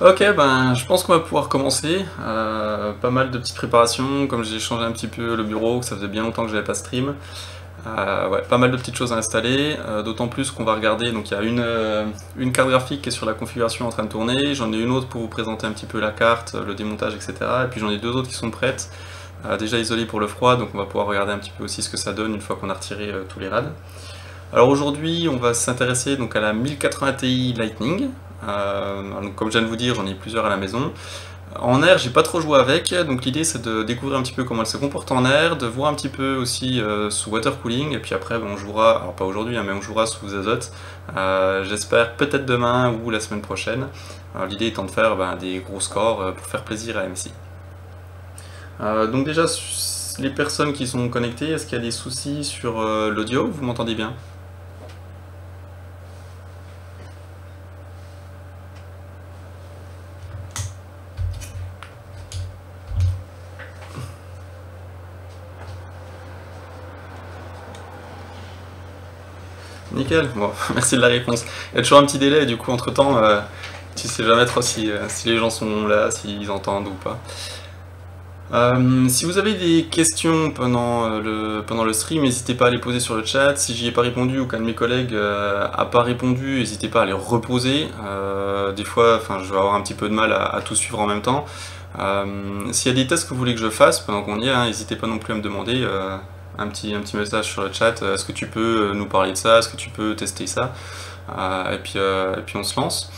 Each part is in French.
Ok, ben je pense qu'on va pouvoir commencer. Pas mal de petites préparations, comme j'ai changé un petit peu le bureau, que ça faisait bien longtemps que j'avais pas stream. Ouais, pas mal de petites choses à installer, d'autant plus qu'on va regarder. Donc il y a une carte graphique qui est sur la configuration en train de tourner. J'en ai une autre pour vous présenter un petit peu la carte, le démontage, etc. Et puis j'en ai deux autres qui sont prêtes, déjà isolées pour le froid. Donc on va pouvoir regarder un petit peu aussi ce que ça donne une fois qu'on a retiré tous les rads. Alors aujourd'hui, on va s'intéresser donc à la 1080 Ti Lightning. Donc comme je viens de vous dire, j'en ai plusieurs à la maison. En air, j'ai pas trop joué avec, donc l'idée c'est de découvrir un petit peu comment elle se comporte en air, de voir un petit peu aussi sous water cooling, et puis après on jouera, alors pas aujourd'hui, hein, mais on jouera sous azote. J'espère peut-être demain ou la semaine prochaine. L'idée étant de faire des gros scores pour faire plaisir à MSI. Donc déjà, les personnes qui sont connectées, est-ce qu'il y a des soucis sur l'audio? Vous m'entendez bien? Nickel, bon, merci de la réponse. Il y a toujours un petit délai, du coup, entre-temps, tu sais jamais trop si les gens sont là, s'ils entendent ou pas. Si vous avez des questions pendant le stream, n'hésitez pas à les poser sur le chat. Si j'y ai pas répondu ou qu'un de mes collègues a pas répondu, n'hésitez pas à les reposer. Des fois, je vais avoir un petit peu de mal à tout suivre en même temps. S'il y a des tests que vous voulez que je fasse pendant qu'on y est, n'hésitez pas non plus à me demander. Un petit message sur le chat, est-ce que tu peux nous parler de ça, est-ce que tu peux tester ça, et puis on se lance.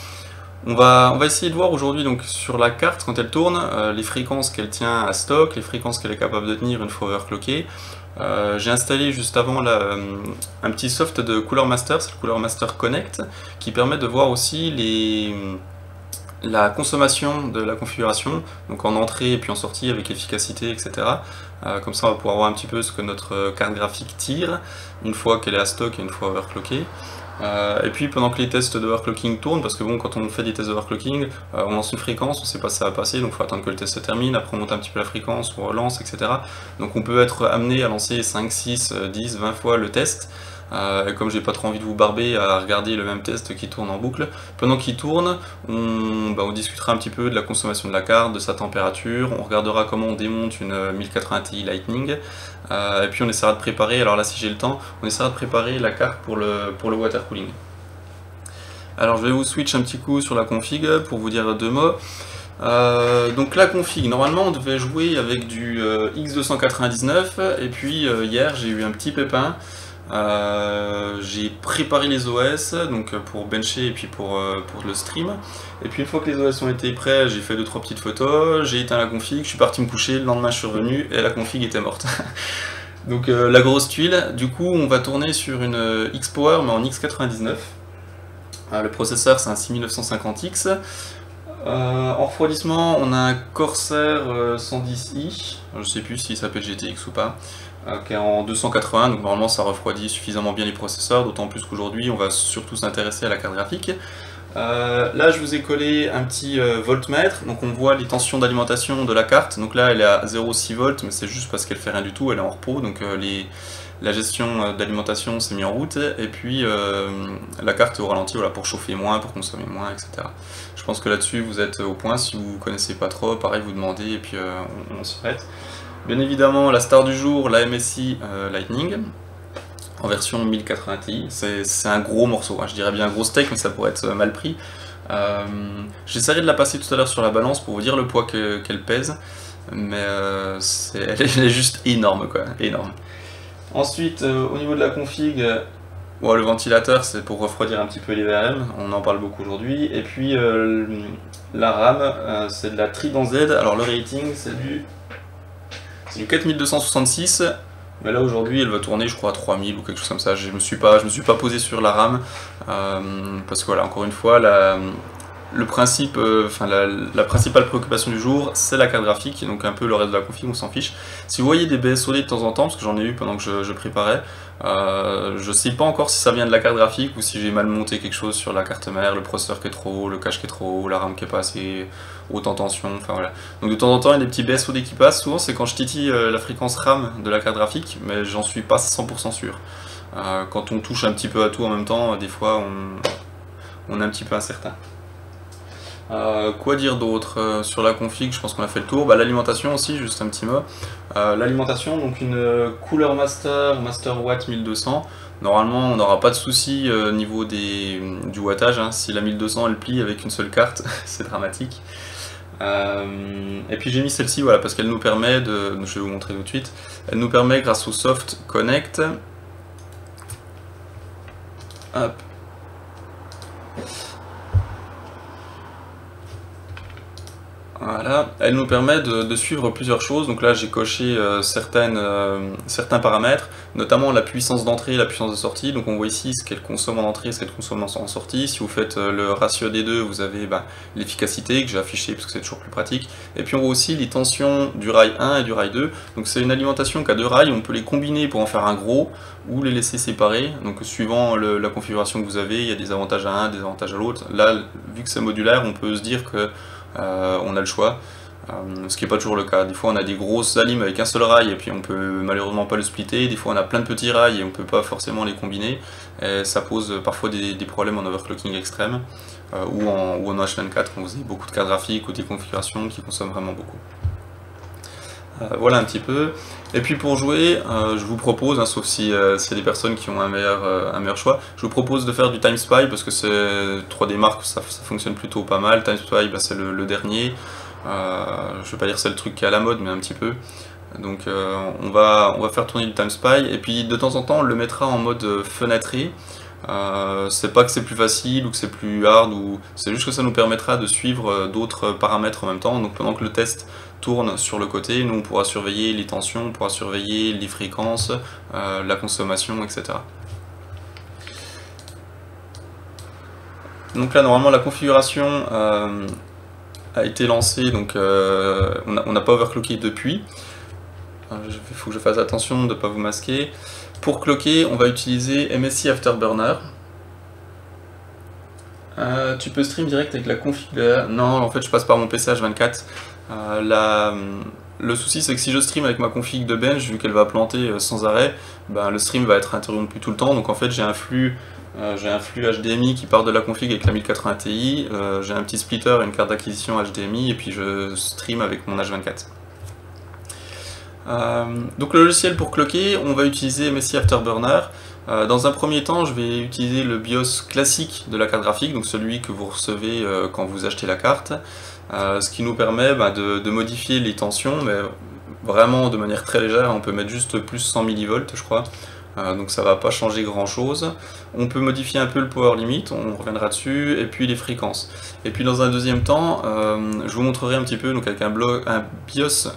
On va essayer de voir aujourd'hui donc sur la carte quand elle tourne, les fréquences qu'elle tient à stock, les fréquences qu'elle est capable de tenir une fois overclockée. J'ai installé juste avant là, un petit soft de Cooler Master, c'est le Cooler Master Connect, qui permet de voir aussi la consommation de la configuration, donc en entrée et puis en sortie avec efficacité, etc. Comme ça on va pouvoir voir un petit peu ce que notre carte graphique tire, une fois qu'elle est à stock et une fois overclockée. Et puis pendant que les tests d'overclocking tournent, parce que bon, quand on fait des tests d'overclocking, on lance une fréquence, on sait pas si ça va passer, donc il faut attendre que le test se termine, après on monte un petit peu la fréquence, on relance, etc. Donc on peut être amené à lancer 5, 6, 10, 20 fois le test. Et comme j'ai pas trop envie de vous barber à regarder le même test qui tourne en boucle, pendant qu'il tourne, on discutera un petit peu de la consommation de la carte, de sa température, on regardera comment on démonte une 1080 Ti Lightning, et puis on essaiera de préparer, alors là si j'ai le temps, on essaiera de préparer la carte pour le water cooling. Alors je vais vous switch un petit coup sur la config pour vous dire deux mots. Donc la config, normalement on devait jouer avec du X299, et puis hier j'ai eu un petit pépin. J'ai préparé les OS donc pour bencher et puis pour le stream, et puis une fois que les OS ont été prêts, j'ai fait 2-3 petites photos, j'ai éteint la config, je suis parti me coucher, le lendemain je suis revenu et la config était morte. Donc la grosse tuile, du coup on va tourner sur une X-Power mais en X99. Le processeur c'est un 6950X. En refroidissement, on a un Corsair 110i, je sais plus s'il s'appelle GTX ou pas, qui est en 280, donc normalement ça refroidit suffisamment bien les processeurs, d'autant plus qu'aujourd'hui on va surtout s'intéresser à la carte graphique. Là je vous ai collé un petit voltmètre, donc on voit les tensions d'alimentation de la carte, donc là elle est à 0,6 volts, mais c'est juste parce qu'elle fait rien du tout, elle est en repos, donc la gestion d'alimentation s'est mise en route, et puis la carte est au ralenti, voilà, pour chauffer moins, pour consommer moins, etc. Je pense que là-dessus vous êtes au point, si vous ne connaissez pas trop, pareil vous demandez, et puis on se prête. Bien évidemment, la star du jour, la MSI Lightning, en version 1080 Ti, c'est un gros morceau, hein. Je dirais bien un gros steak, mais ça pourrait être mal pris. J'essaierai de la passer tout à l'heure sur la balance pour vous dire le poids qu'elle pèse, mais elle est juste énorme, quoi, énorme. Ensuite, au niveau de la config, le ventilateur c'est pour refroidir un petit peu les VRM, on en parle beaucoup aujourd'hui. Et puis la RAM, c'est de la Trident Z, alors le rating c'est du 4266, mais là aujourd'hui elle va tourner je crois à 3000 ou quelque chose comme ça. Je me suis pas posé sur la RAM, parce que voilà, encore une fois, le principe, la principale préoccupation du jour, c'est la carte graphique, donc un peu le reste de la config, on s'en fiche. Si vous voyez des BSOD de temps en temps, parce que j'en ai eu pendant que je préparais, je sais pas encore si ça vient de la carte graphique ou si j'ai mal monté quelque chose sur la carte mère, le processeur qui est trop haut, le cache qui est trop haut, la RAM qui est pas assez haute en tension, enfin voilà. Donc de temps en temps il y a des petits BSOD qui passent, souvent c'est quand je titille la fréquence RAM de la carte graphique, mais j'en suis pas 100% sûr. Quand on touche un petit peu à tout en même temps, des fois on est un petit peu incertain. Quoi dire d'autre sur la config? Je pense qu'on a fait le tour. Bah, l'alimentation aussi, juste un petit mot. L'alimentation, donc une Cooler Master Watt 1200. Normalement, on n'aura pas de souci niveau du wattage, hein. Si la 1200 elle plie avec une seule carte, c'est dramatique. Et puis j'ai mis celle-ci, voilà, parce qu'elle nous permet de, je vais vous montrer tout de suite, elle nous permet grâce au Soft Connect, hop, voilà, elle nous permet de suivre plusieurs choses. Donc là j'ai coché certains paramètres, notamment la puissance d'entrée et la puissance de sortie. Donc on voit ici ce qu'elle consomme en entrée, ce qu'elle consomme en sortie. Si vous faites le ratio des deux, vous avez l'efficacité que j'ai affiché parce que c'est toujours plus pratique. Et puis on voit aussi les tensions du rail 1 et du rail 2. Donc c'est une alimentation qui a deux rails, on peut les combiner pour en faire un gros ou les laisser séparés. Donc suivant la configuration que vous avez, il y a des avantages à un, des avantages à l'autre. Là, vu que c'est modulaire, on peut se dire que on a le choix, ce qui n'est pas toujours le cas. Des fois on a des grosses alimes avec un seul rail et puis on peut malheureusement pas le splitter, des fois on a plein de petits rails et on peut pas forcément les combiner, et ça pose parfois des problèmes en overclocking extrême ou en H24 quand vous avez beaucoup de cartes graphiques ou des configurations qui consomment vraiment beaucoup. Voilà un petit peu. Et puis pour jouer, je vous propose, hein, sauf s'il y a des personnes qui ont un meilleur choix, je vous propose de faire du Time Spy parce que c'est 3D Mark, ça fonctionne plutôt pas mal. Time Spy, c'est le dernier. Je vais pas dire c'est le truc qui est à la mode, mais un petit peu. Donc on va faire tourner du Time Spy et puis de temps en temps on le mettra en mode fenêtré. C'est pas que c'est plus facile ou que c'est plus hard, c'est juste que ça nous permettra de suivre d'autres paramètres en même temps. Donc pendant que le test tourne sur le côté, nous on pourra surveiller les tensions, on pourra surveiller les fréquences, la consommation, etc. Donc là normalement la configuration a été lancée, donc on n'a pas overclocké depuis. Il faut que je fasse attention de ne pas vous masquer. Pour cloquer, on va utiliser MSI Afterburner. Tu peux stream direct avec la config. Non, en fait je passe par mon PC H24. Le souci c'est que si je stream avec ma config de bench, vu qu'elle va planter sans arrêt, le stream va être interrompu tout le temps. Donc en fait j'ai un flux HDMI qui part de la config avec la 1080 Ti, j'ai un petit splitter et une carte d'acquisition HDMI et puis je stream avec mon H24. Donc le logiciel pour cloquer, on va utiliser MSI Afterburner. Dans un premier temps, je vais utiliser le BIOS classique de la carte graphique, donc celui que vous recevez quand vous achetez la carte, ce qui nous permet de modifier les tensions, mais vraiment de manière très légère. On peut mettre juste plus 100 mV, je crois. Donc ça va pas changer grand chose. On peut modifier un peu le power limit, on reviendra dessus, et puis les fréquences. Et puis dans un deuxième temps, je vous montrerai un petit peu donc avec un BIOS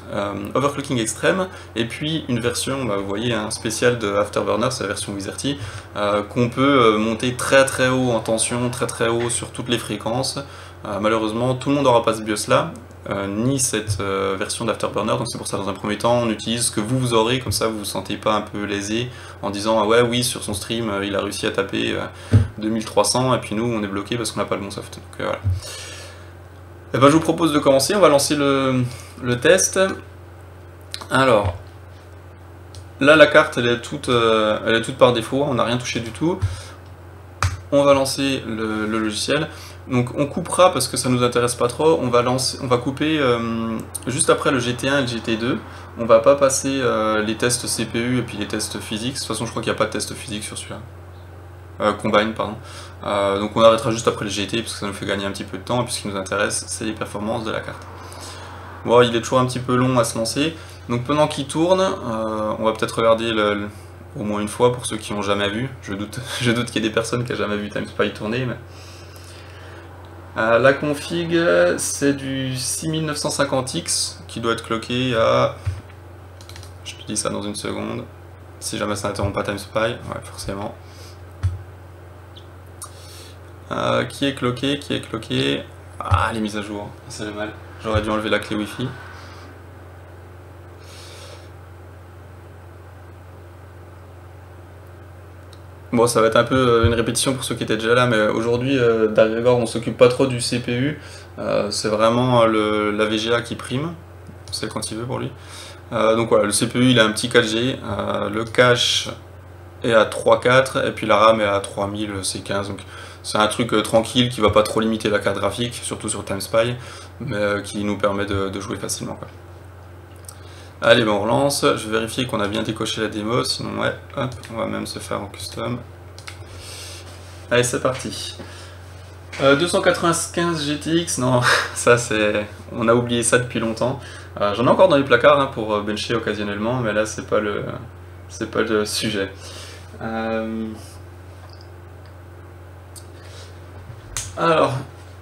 overclocking extrême, et puis une version, vous voyez, un spécial de Afterburner, c'est la version Wizardy, qu'on peut monter très très haut en tension, très très haut sur toutes les fréquences. Malheureusement, tout le monde n'aura pas ce BIOS là. Ni cette version d'Afterburner, donc c'est pour ça dans un premier temps on utilise ce que vous aurez, comme ça vous vous sentez pas un peu lésé en disant ah ouais oui sur son stream il a réussi à taper 2300 et puis nous on est bloqué parce qu'on n'a pas le bon soft. Donc voilà. Et je vous propose de commencer, on va lancer le test. Alors là la carte elle est toute par défaut, on n'a rien touché du tout. On va lancer le logiciel. Donc on coupera parce que ça nous intéresse pas trop, on va couper juste après le GT1 et le GT2. On va pas passer les tests CPU et puis les tests physiques. De toute façon je crois qu'il n'y a pas de test physique sur celui-là. Combine, pardon. Donc on arrêtera juste après le GT parce que ça nous fait gagner un petit peu de temps et puis ce qui nous intéresse c'est les performances de la carte. Bon, il est toujours un petit peu long à se lancer. Donc pendant qu'il tourne, on va peut-être regarder au moins une fois pour ceux qui n'ont jamais vu. Je doute qu'il y ait des personnes qui n'ont jamais vu Time Spy tourner. Mais... la config, c'est du 6950X qui doit être cloqué à... Je te dis ça dans une seconde. Si jamais ça n'interrompt pas Time Spy, ouais, forcément. Qui est cloqué, Ah, les mises à jour, c'est mal. J'aurais dû enlever la clé Wi-Fi. Bon, ça va être un peu une répétition pour ceux qui étaient déjà là, mais aujourd'hui, d'abord, on s'occupe pas trop du CPU. C'est vraiment la VGA qui prime. C'est quand il veut pour lui. Donc voilà, le CPU, il a un petit 4G. Le cache est à 3.4 et puis la RAM est à 3000 C15. Donc C'est un truc tranquille qui va pas trop limiter la carte graphique, surtout sur TimeSpy, mais qui nous permet de jouer facilement, quoi. Allez, ben on relance. Je vais vérifier qu'on a bien décoché la démo, sinon ouais, hop, on va même se faire en custom. Allez, c'est parti. 295 GTX, non, ça c'est... On a oublié ça depuis longtemps. J'en ai encore dans les placards hein, pour bencher occasionnellement, mais là c'est pas le sujet. Alors,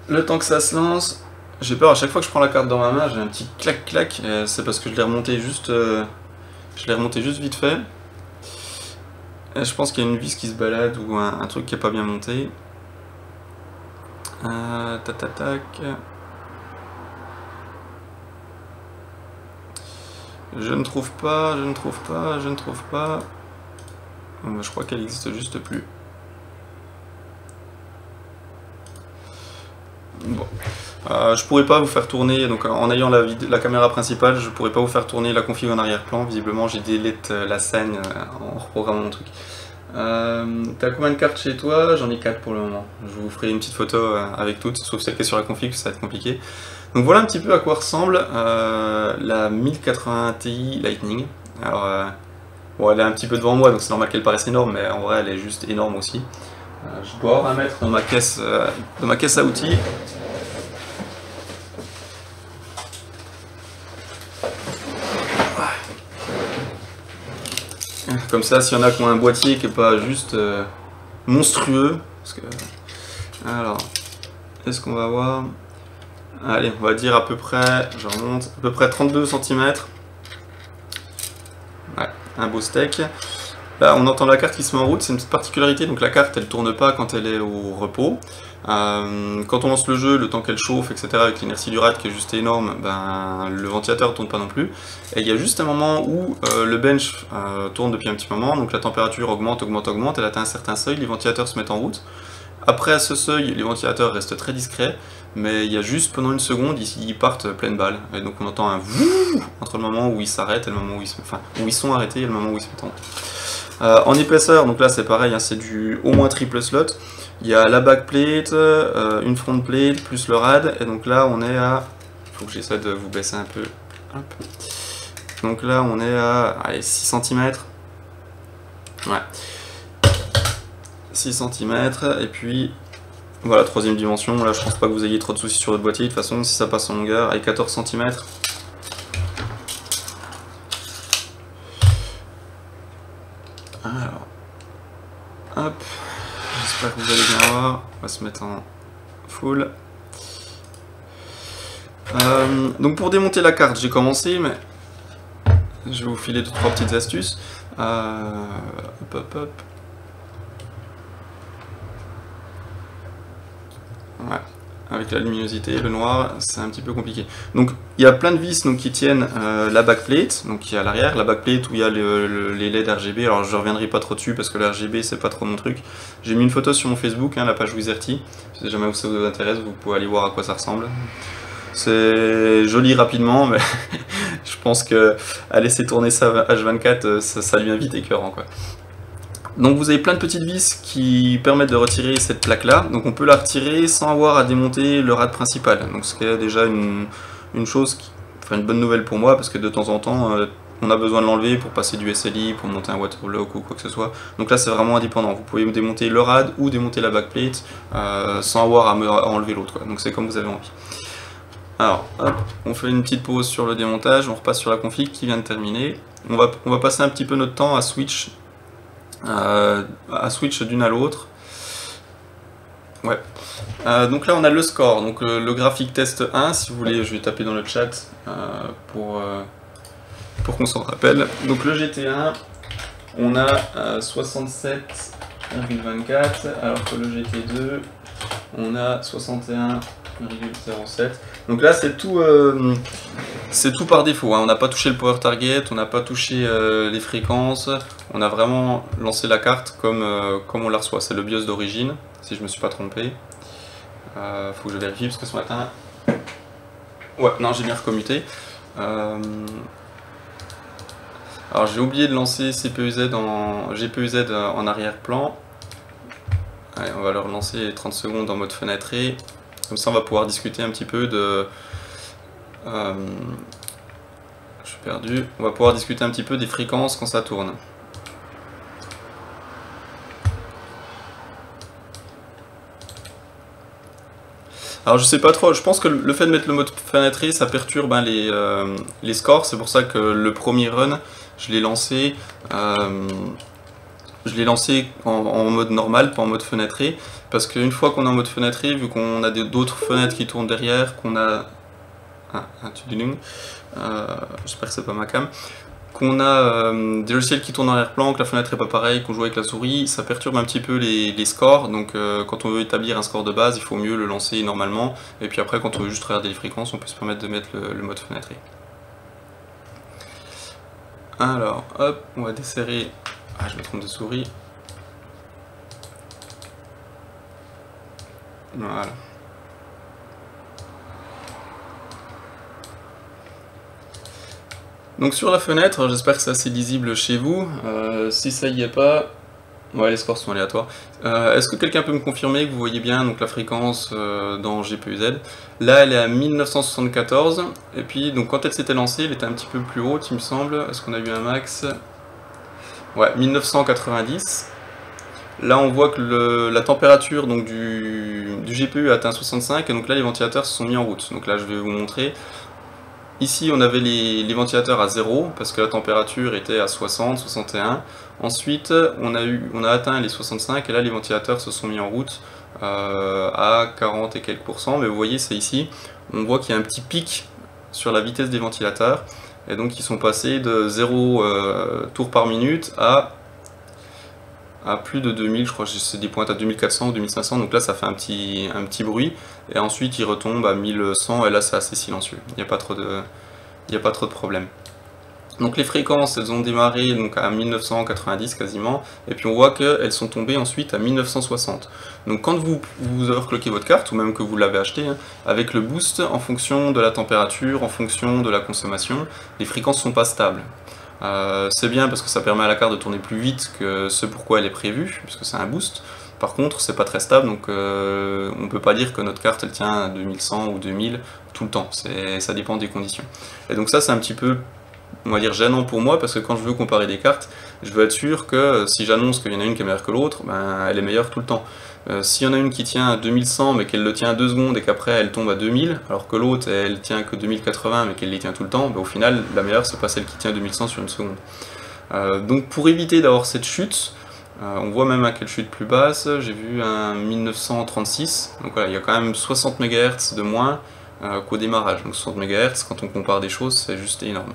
le temps que ça se lance, j'ai peur à chaque fois que je prends la carte dans ma main, j'ai un petit clac-clac, c'est parce que je l'ai remonté juste vite fait. Et je pense qu'il y a une vis qui se balade ou un truc qui est pas bien monté. Tac tac tac. Je ne trouve pas. Je crois qu'elle existe juste plus. Bon. Je pourrais pas vous faire tourner, donc en ayant la caméra principale, je pourrais pas vous faire tourner la config en arrière-plan. Visiblement, j'ai delete la scène en reprogrammant mon truc. T'as combien de cartes chez toi? J'en ai 4 pour le moment. Je vous ferai une petite photo avec toutes, sauf celle qui est sur la config, ça va être compliqué. Donc voilà un petit peu à quoi ressemble la 1080 Ti Lightning. Alors, bon, elle est un petit peu devant moi, donc c'est normal qu'elle paraisse énorme, mais en vrai elle est juste énorme aussi. Je dois la mettre dans ma caisse à outils. Comme ça, s'il y en a qui ont un boîtier qui n'est pas juste monstrueux, parce que... Alors, est-ce qu'on va voir? Allez, on va dire à peu près, je remonte, à peu près 32 cm. Ouais, un beau steak. Là, on entend la carte qui se met en route, c'est une petite particularité, donc la carte, elle tourne pas quand elle est au repos. Quand on lance le jeu, le temps qu'elle chauffe, etc., avec l'inertie du RAD qui est juste énorme, ben, le ventilateur ne tourne pas non plus. Et il y a juste un moment où le bench tourne depuis un petit moment, donc la température augmente, elle atteint un certain seuil, les ventilateurs se mettent en route. Après ce seuil, les ventilateurs restent très discrets, mais il y a juste pendant une seconde, ils partent pleine balle. Et donc on entend un vouh entre le moment où ils s'arrêtent et le moment où où ils sont arrêtés et le moment où ils se mettent en route. En épaisseur, donc là c'est pareil, hein, c'est du au moins triple slot. Il y a la backplate, une front plate, plus le rad, et donc là on est à... Il faut que j'essaie de vous baisser un peu. Hop. Donc là on est à allez, 6 cm. Ouais. 6 cm, et puis voilà, troisième dimension. Là je pense pas que vous ayez trop de soucis sur votre boîtier, de toute façon si ça passe en longueur, avec 14 cm. Alors, hop. J'espère que vous allez bien voir. On va se mettre en full. Donc pour démonter la carte, j'ai commencé, mais je vais vous filer 2-3 petites astuces. Hop, hop, hop. Ouais. Avec la luminosité, le noir, c'est un petit peu compliqué. Donc il y a plein de vis donc, qui tiennent la backplate, donc qui est à l'arrière, la backplate où il y a les LED RGB. Alors je reviendrai pas trop dessus parce que le RGB c'est pas trop mon truc. J'ai mis une photo sur mon Facebook, hein, la page Wizerty. Si jamais ça vous intéresse, vous pouvez aller voir à quoi ça ressemble. C'est joli rapidement, mais je pense que à laisser tourner ça H24, ça devient vite écœurant, quoi. Donc vous avez plein de petites vis qui permettent de retirer cette plaque là, donc on peut la retirer sans avoir à démonter le rad principal, donc ce qui est déjà une chose, enfin une bonne nouvelle pour moi, parce que de temps en temps on a besoin de l'enlever pour passer du SLI, pour monter un waterlock ou quoi que ce soit, donc là c'est vraiment indépendant, vous pouvez démonter le rad ou démonter la backplate sans avoir à enlever l'autre, donc c'est comme vous avez envie. Alors hop, on fait une petite pause sur le démontage, on repasse sur la config qui vient de terminer, on va passer un petit peu notre temps à switch d'une à l'autre. Ouais. Donc là on a le score, donc le graphique test 1, si vous voulez je vais taper dans le chat pour qu'on s'en rappelle. Donc le GT1, on a 67,24, alors que le GT2, on a 61,07. Donc là c'est tout par défaut, hein. On n'a pas touché le power target, on n'a pas touché les fréquences, on a vraiment lancé la carte comme on la reçoit. C'est le BIOS d'origine, si je me suis pas trompé. Faut que je vérifie parce que ce matin... Ouais, non, j'ai bien recommuté. Alors j'ai oublié de lancer GPU-Z en arrière-plan. Allez, on va leur lancer les 30 secondes en mode fenêtré. Comme ça, on va pouvoir discuter un petit peu de... je suis perdu. On va pouvoir discuter un petit peu des fréquences quand ça tourne. Alors je sais pas trop, je pense que le fait de mettre le mode fenêtré, ça perturbe hein, les scores. C'est pour ça que le premier run, je l'ai lancé... en mode normal, pas en mode fenêtré, parce qu'une fois qu'on est en mode fenêtré, vu qu'on a d'autres fenêtres qui tournent derrière, qu'on a... j'espère que c'est pas ma cam. Qu'on a des logiciels qui tournent en arrière-plan, que la fenêtre est pas pareille, qu'on joue avec la souris, ça perturbe un petit peu les scores. Donc quand on veut établir un score de base, il faut mieux le lancer normalement. Et puis après, quand on veut juste regarder les fréquences, on peut se permettre de mettre le mode fenêtré. Alors, hop, on va desserrer... Ah, je me trompe de souris. Voilà. Donc sur la fenêtre, j'espère que c'est assez lisible chez vous. Si ça y est pas, ouais, les scores sont aléatoires. Est-ce que quelqu'un peut me confirmer que vous voyez bien donc la fréquence dans GPU-Z? Là, elle est à 1974. Et puis, donc quand elle s'était lancée, elle était un petit peu plus haute, il me semble. Est-ce qu'on a eu un max? Ouais, 1990. Là, on voit que la température donc, du GPU a atteint 65, et donc là, les ventilateurs se sont mis en route. Donc là, je vais vous montrer. Ici, on avait les ventilateurs à 0, parce que la température était à 60, 61. Ensuite, on a atteint les 65, et là, les ventilateurs se sont mis en route à 40 et quelques %. Mais vous voyez, c'est ici, on voit qu'il y a un petit pic sur la vitesse des ventilateurs. Et donc, ils sont passés de 0 tours par minute à plus de 2000, je crois que c'est des pointes à 2400 ou 2500, donc là ça fait un petit bruit, et ensuite il retombe à 1100, et là c'est assez silencieux, il n'y a pas trop de problème. Donc les fréquences, elles ont démarré donc à 1990 quasiment, et puis on voit qu'elles sont tombées ensuite à 1960. Donc quand vous overclockez votre carte, ou même que vous l'avez acheté, hein, avec le boost, en fonction de la température, en fonction de la consommation, les fréquences ne sont pas stables. C'est bien parce que ça permet à la carte de tourner plus vite que ce pourquoi elle est prévue, puisque c'est un boost. Par contre, c'est pas très stable, donc on peut pas dire que notre carte elle tient à 2100 ou 2000 tout le temps, ça dépend des conditions. Et donc ça c'est un petit peu, on va dire, gênant pour moi, parce que quand je veux comparer des cartes, je veux être sûr que si j'annonce qu'il y en a une qui est meilleure que l'autre, ben, elle est meilleure tout le temps. S'il y en a une qui tient à 2100 mais qu'elle le tient à 2 secondes et qu'après elle tombe à 2000, alors que l'autre elle tient que 2080 mais qu'elle les tient tout le temps, ben, au final la meilleure c'est pas celle qui tient 2100 sur une seconde. Donc pour éviter d'avoir cette chute, on voit même à quelle chute plus basse, j'ai vu un 1936, donc voilà, il y a quand même 60 MHz de moins qu'au démarrage. Donc 60 MHz, quand on compare des choses, c'est juste énorme.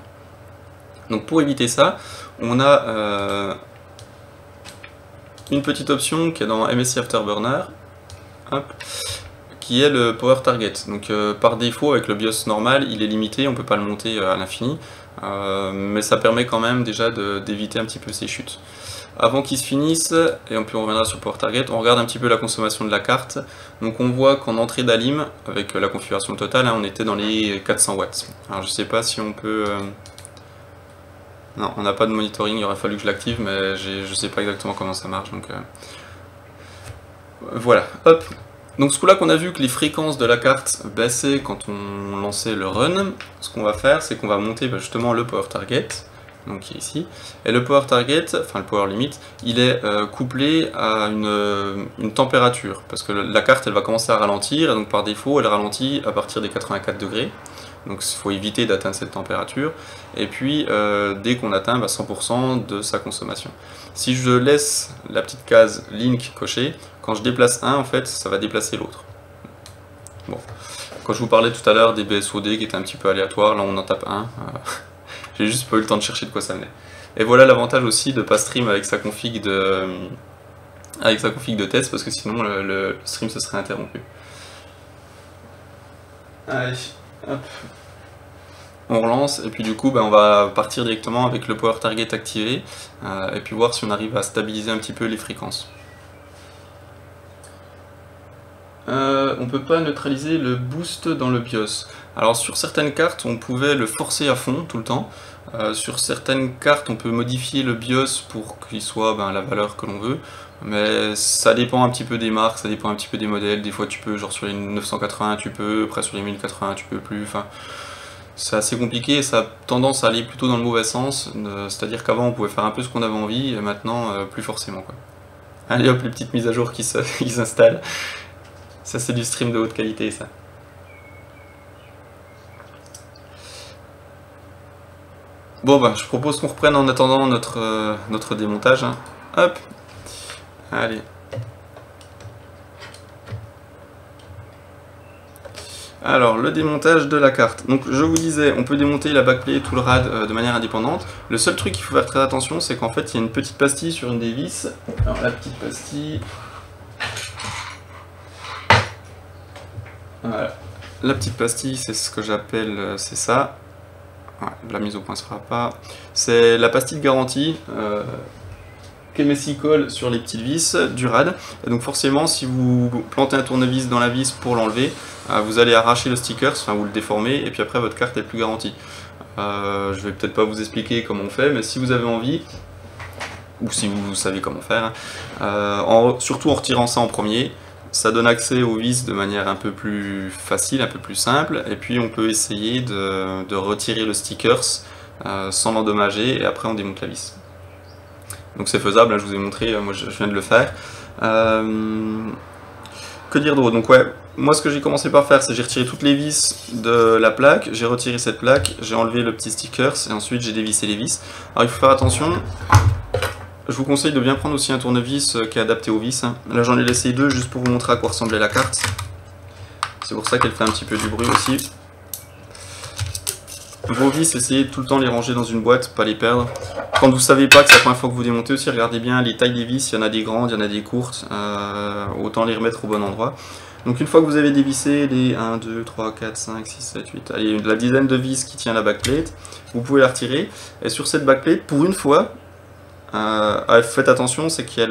Donc pour éviter ça, on a une petite option qui est dans MSI Afterburner, hop, qui est le Power Target. Donc par défaut, avec le BIOS normal, il est limité, on ne peut pas le monter à l'infini, mais ça permet quand même déjà d'éviter un petit peu ces chutes. Avant qu'ils se finissent, et puis on reviendra sur Power Target, on regarde un petit peu la consommation de la carte. Donc on voit qu'en entrée d'Alim, avec la configuration totale, hein, on était dans les 400 watts. Alors je sais pas si on peut... Non, on n'a pas de monitoring, il aurait fallu que je l'active, mais je sais pas exactement comment ça marche, donc... Voilà, hop. Donc ce coup-là qu'on a vu que les fréquences de la carte baissaient quand on lançait le run, ce qu'on va faire, c'est qu'on va monter justement le Power Target, donc qui est ici, et le Power Target, enfin le Power Limit, il est couplé à une température, parce que la carte elle va commencer à ralentir, et donc par défaut elle ralentit à partir des 84 degrés, donc il faut éviter d'atteindre cette température, et puis dès qu'on atteint 100% de sa consommation. Si je laisse la petite case Link cochée, quand je déplace un, en fait, ça va déplacer l'autre. Bon. Quand je vous parlais tout à l'heure des BSOD qui étaient un petit peu aléatoires, là on en tape un. J'ai juste pas eu le temps de chercher de quoi ça venait. Et voilà l'avantage aussi de pas stream avec sa config de test, parce que sinon le stream se serait interrompu. Allez, hop. On relance, et puis du coup on va partir directement avec le Power Target activé, et puis voir si on arrive à stabiliser un petit peu les fréquences. On peut pas neutraliser le boost dans le BIOS. Alors sur certaines cartes, on pouvait le forcer à fond tout le temps. Sur certaines cartes, on peut modifier le BIOS pour qu'il soit la valeur que l'on veut. Mais ça dépend un petit peu des marques, ça dépend un petit peu des modèles. Des fois tu peux, genre sur les 980 tu peux, après sur les 1080 tu peux plus. Enfin, c'est assez compliqué et ça a tendance à aller plutôt dans le mauvais sens. C'est-à-dire qu'avant on pouvait faire un peu ce qu'on avait envie et maintenant plus forcément, quoi. Allez hop, les petites mises à jour qui s'installent. Ça c'est du stream de haute qualité, ça. Bon je propose qu'on reprenne en attendant notre démontage, hein. Hop. Allez. Alors, le démontage de la carte. Donc, je vous disais, on peut démonter la backplate ou le rad de manière indépendante. Le seul truc qu'il faut faire très attention, c'est qu'en fait, il y a une petite pastille sur une des vis. Alors, la petite pastille... Voilà. La petite pastille, c'est ce que j'appelle... c'est ça. Ouais, la mise au point se fera pas. C'est la pastille de garantie. Messi colle sur les petites vis du rad. Et donc forcément, si vous plantez un tournevis dans la vis pour l'enlever, vous allez arracher le sticker, enfin vous le déformez, et puis après votre carte est plus garantie. Je vais peut-être pas vous expliquer comment on fait, mais si vous avez envie, ou si vous savez comment faire, surtout en retirant ça en premier, ça donne accès aux vis de manière un peu plus facile, un peu plus simple, et puis on peut essayer de retirer le sticker sans l'endommager, et après on démonte la vis. Donc c'est faisable, là, je vous ai montré, moi je viens de le faire. Que dire d'autre? Donc ouais, moi ce que j'ai commencé par faire, c'est j'ai retiré toutes les vis de la plaque, j'ai retiré cette plaque, j'ai enlevé le petit sticker, et ensuite j'ai dévissé les vis. Alors il faut faire attention, je vous conseille de bien prendre aussi un tournevis qui est adapté aux vis. Là j'en ai laissé deux juste pour vous montrer à quoi ressemblait la carte. C'est pour ça qu'elle fait un petit peu du bruit aussi. Vos vis, essayez tout le temps de les ranger dans une boîte, pas les perdre. Quand vous savez pas que c'est la première fois que vous démontez aussi, regardez bien les tailles des vis, il y en a des grandes, il y en a des courtes, autant les remettre au bon endroit. Donc une fois que vous avez dévissé les 1, 2, 3, 4, 5, 6, 7, 8, allez, la dizaine de vis qui tient la backplate, vous pouvez la retirer. Et sur cette backplate, pour une fois, faites attention, c'est qu'il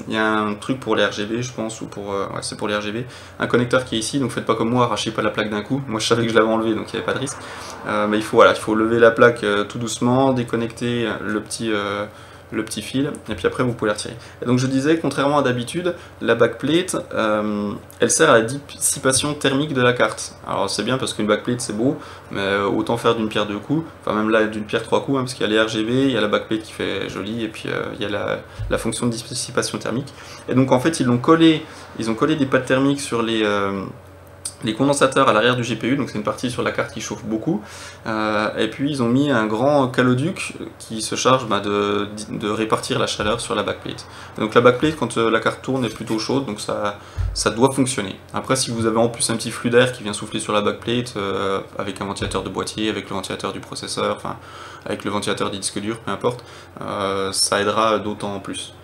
y a un truc pour les RGB, je pense, ou pour, ouais, c'est pour les RGB, un connecteur qui est ici, donc faites pas comme moi, arrachez pas la plaque d'un coup. Moi je savais que je l'avais enlevé, donc il n'y avait pas de risque. Mais il faut lever la plaque tout doucement, déconnecter le petit fil, et puis après vous pouvez la retirer. Et donc je disais, contrairement à d'habitude, la backplate, elle sert à la dissipation thermique de la carte. Alors c'est bien parce qu'une backplate c'est beau, mais autant faire d'une pierre deux coups, enfin même là d'une pierre trois coups, hein, parce qu'il y a les RGB, il y a la backplate qui fait joli, et puis il y a la fonction de dissipation thermique. Et donc en fait ils ont collé des pattes thermiques sur les condensateurs à l'arrière du GPU, donc c'est une partie sur la carte qui chauffe beaucoup, et puis ils ont mis un grand caloduc qui se charge de répartir la chaleur sur la backplate. Et donc la backplate, quand la carte tourne, est plutôt chaude, donc ça doit fonctionner. Après, si vous avez en plus un petit flux d'air qui vient souffler sur la backplate, avec un ventilateur de boîtier, avec le ventilateur du processeur, enfin avec le ventilateur des disques durs, peu importe, ça aidera d'autant en plus.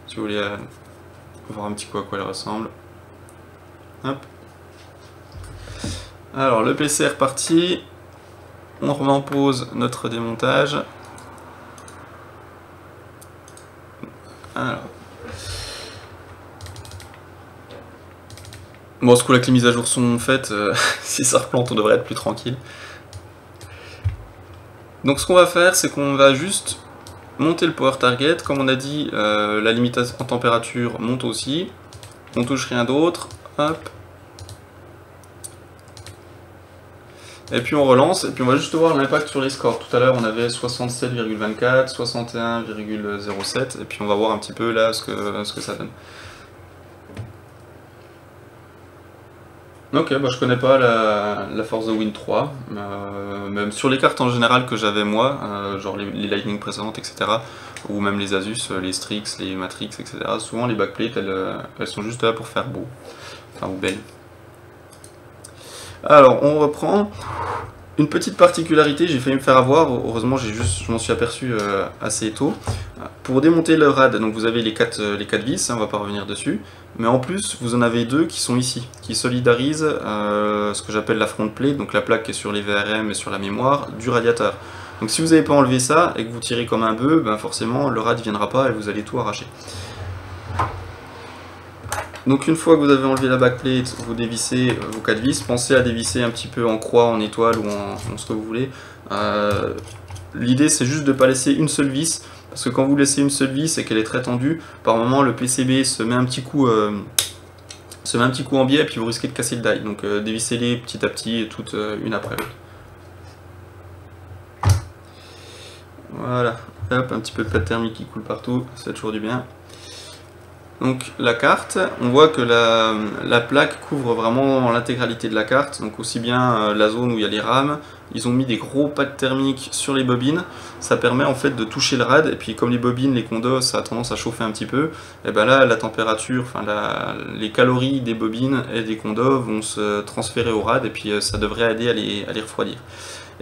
Si vous voulez voir un petit peu à quoi elle ressemble. Hop. Alors le PC est reparti, on remet en pause notre démontage. Alors. Bon, ce coup là que les mises à jour sont faites, si ça replante on devrait être plus tranquille. Donc ce qu'on va faire, c'est qu'on va juste monter le power target. Comme on a dit, la limite en température monte aussi. On touche rien d'autre, hop. Et puis on relance, et puis on va juste voir l'impact sur les scores. Tout à l'heure on avait 67,24, 61,07, et puis on va voir un petit peu là ce que ça donne. Ok, bah je connais pas la Force of Wind 3, même sur les cartes en général que j'avais moi, genre les Lightning précédentes, etc., ou même les Asus, les Strix, les Matrix, etc., souvent les backplates elles sont juste là pour faire beau, enfin ou belle. Alors, on reprend. Une petite particularité, j'ai failli me faire avoir, heureusement je m'en suis aperçu assez tôt. Pour démonter le rad, donc vous avez les 4 vis, hein, on va pas revenir dessus, mais en plus vous en avez deux qui sont ici, qui solidarisent ce que j'appelle la front plate, donc la plaque qui est sur les VRM et sur la mémoire, du radiateur. Donc si vous n'avez pas enlevé ça et que vous tirez comme un bœuf, ben forcément le rad ne viendra pas et vous allez tout arracher. Donc une fois que vous avez enlevé la backplate, vous dévissez vos 4 vis. Pensez à dévisser un petit peu en croix, en étoile ou en ce que vous voulez. L'idée c'est juste de ne pas laisser une seule vis, parce que quand vous laissez une seule vis et qu'elle est très tendue, par moment le PCB se met un petit coup en biais et puis vous risquez de casser le die. Donc dévissez-les petit à petit, toutes une après l'autre. Voilà, hop, un petit peu de pâte thermique qui coule partout, ça fait toujours du bien. Donc la carte, on voit que la plaque couvre vraiment l'intégralité de la carte, donc aussi bien la zone où il y a les rames. Ils ont mis des gros pâtes thermiques sur les bobines, ça permet en fait de toucher le rad, et puis comme les bobines, les condos, ça a tendance à chauffer un petit peu, et ben là la température, enfin les calories des bobines et des condos vont se transférer au rad, et puis ça devrait aider à les refroidir.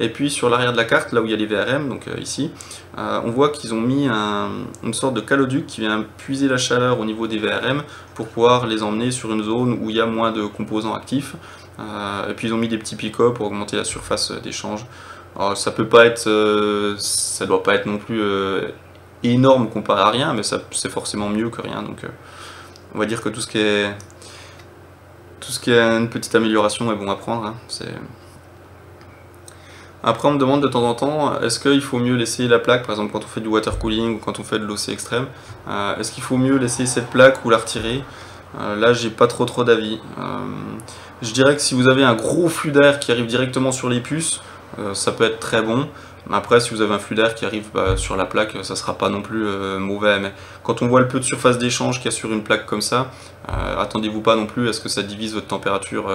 Et puis sur l'arrière de la carte, là où il y a les VRM, donc ici, on voit qu'ils ont mis une sorte de caloduc qui vient puiser la chaleur au niveau des VRM pour pouvoir les emmener sur une zone où il y a moins de composants actifs. Et puis ils ont mis des petits picots pour augmenter la surface d'échange. Alors ça peut pas être, ça doit pas être non plus énorme comparé à rien, mais c'est forcément mieux que rien. Donc on va dire que tout ce qui est une petite amélioration est bon à prendre. Hein. Après on me demande de temps en temps, est-ce qu'il faut mieux laisser la plaque, par exemple quand on fait du water cooling ou quand on fait de l'OC extrême, est-ce qu'il faut mieux laisser cette plaque ou la retirer? Là j'ai pas trop d'avis. Je dirais que si vous avez un gros flux d'air qui arrive directement sur les puces, ça peut être très bon. Après si vous avez un flux d'air qui arrive sur la plaque, ça sera pas non plus mauvais. Mais quand on voit le peu de surface d'échange qu'il y a sur une plaque comme ça, attendez-vous pas non plus à ce que ça divise votre température